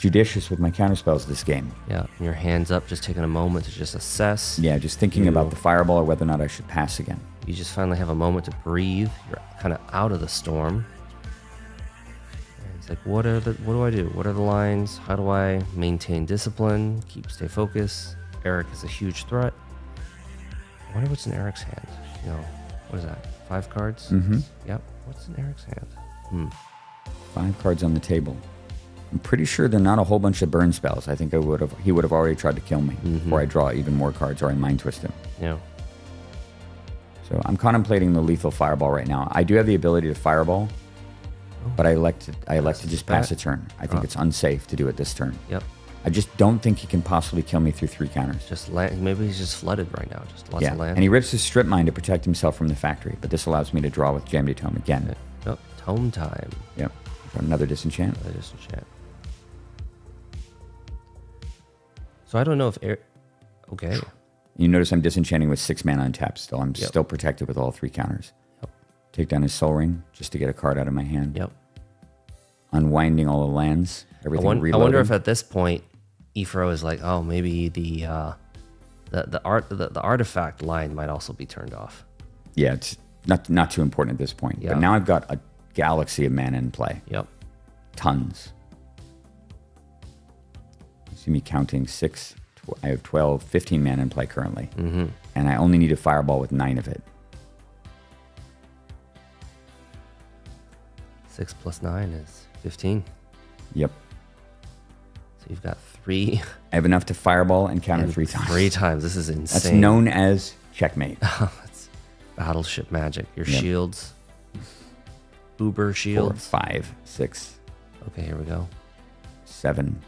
judicious with my counterspells this game. Yeah, and your hands up, just taking a moment to just assess. Yeah, just thinking about the fireball or whether or not I should pass again. You just finally have a moment to breathe. You're kind of out of the storm. And it's like, what do I do? What are the lines? How do I maintain discipline? Stay focused. Eric is a huge threat. I wonder what's in Eric's hand. You know, what is that? 5 cards? Mm-hmm. Yep. What's in Eric's hand? 5 cards on the table. I'm pretty sure they're not a whole bunch of burn spells. I think he would have already tried to kill me before I draw even more cards or I mind twist him. Yeah. So I'm contemplating the lethal fireball right now. I do have the ability to fireball, but I elect to just pass a turn. I think it's unsafe to do it this turn. Yep. I just don't think he can possibly kill me through 3 counters. Just land. Maybe he's just flooded right now. Just lots of land. And he rips his strip mine to protect himself from the factory, but this allows me to draw with Jam Tome again. Yep. Tome time. Yep. Another disenchant. Another disenchant. So I don't know if Eric... Okay. You notice I'm disenchanting with 6 mana untapped still. I'm still protected with all 3 counters. Yep. Take down his Soul Ring just to get a card out of my hand. Yep. Unwinding all the lands. Everything reloading. I wonder if at this point, Efro is like, oh, maybe the artifact line might also be turned off. Yeah, it's not too important at this point. Yeah. But now I've got a galaxy of mana in play. Yep. Tons. You see me counting 6. I have 12, 15 mana in play currently. Mm-hmm. And I only need a fireball with 9 of it. 6 plus 9 is 15. Yep. So you've got 3. I have enough to fireball and counter 3 times. 3 times. This is insane. That's known as checkmate. That's battleship magic. Your shields. Uber 4, shields. 5, 6. Okay, here we go. 7,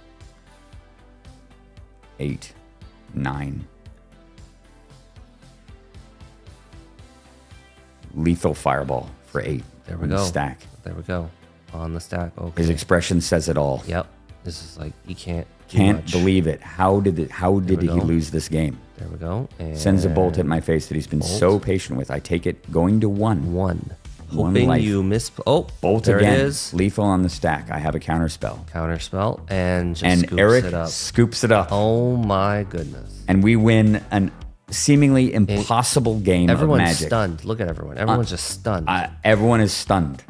8, 9. Lethal fireball for 8. There we go. Stack. There we go. On the stack. Okay. His expression says it all. Yep. This is like, you can't believe it. How did he lose this game? There we go. And sends a bolt at my face that he's been so patient with. I take it going to 1. 1. One Hoping life. you miss. Oh, bolt there again. It is. Lethal on the stack. I have a counter spell. Counter spell and just scoops Eric it up. scoops it up. Oh my goodness. And we win an seemingly impossible game of Everyone's Magic. stunned. Look at everyone. Everyone's just stunned. Everyone is stunned.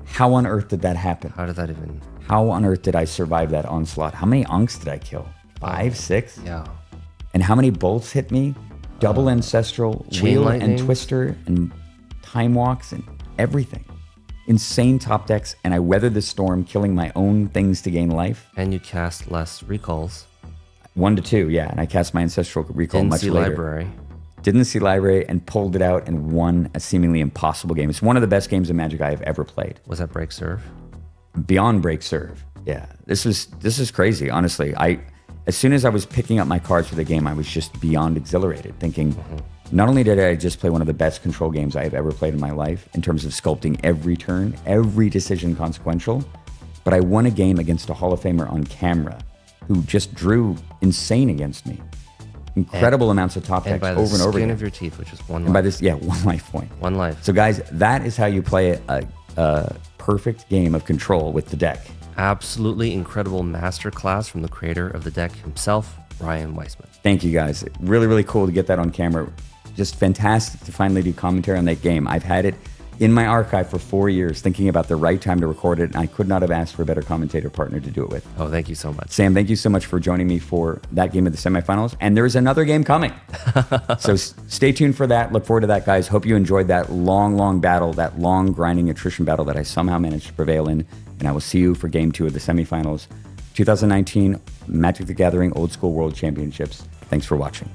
How on earth did that happen? How did that even... How on earth did I survive that onslaught? How many Unks did I kill? 5, 6? Yeah. And how many bolts hit me? Double Ancestral, Wheel lightning. and Twister, and Time Walks, and everything. Insane top decks, and I weathered the storm, killing my own things to gain life. And you cast less recalls. 1 to 2, yeah. And I cast my Ancestral Recall much later. Library. Didn't see Library and pulled it out and won a seemingly impossible game. It's one of the best games of Magic I have ever played. Was that Break Serve? Beyond Break Serve. Yeah. This is crazy, honestly. As soon as I was picking up my cards for the game, I was just beyond exhilarated, thinking, not only did I just play one of the best control games I have ever played in my life in terms of sculpting every turn, every decision consequential, but I won a game against a Hall of Famer on camera who just drew insane against me. Incredible amounts of top decks over and over again. And by the skin of your teeth, which is 1 life. And by this, 1 life point. 1 life. So guys, that is how you play a perfect game of control with the deck. Absolutely incredible masterclass from the creator of the deck himself, Ryan Weissman. Thank you guys. Really, really cool to get that on camera. Just fantastic to finally do commentary on that game. I've had it in my archive for 4 years, thinking about the right time to record it, and I could not have asked for a better commentator partner to do it with. Oh, thank you so much. Sam, thank you so much for joining me for that game of the semifinals, and there's another game coming. So stay tuned for that. Look forward to that, guys. Hope you enjoyed that long battle, that long grinding attrition battle that I somehow managed to prevail in, and I will see you for game 2 of the semifinals, 2019 Magic the Gathering Old School World Championships. Thanks for watching.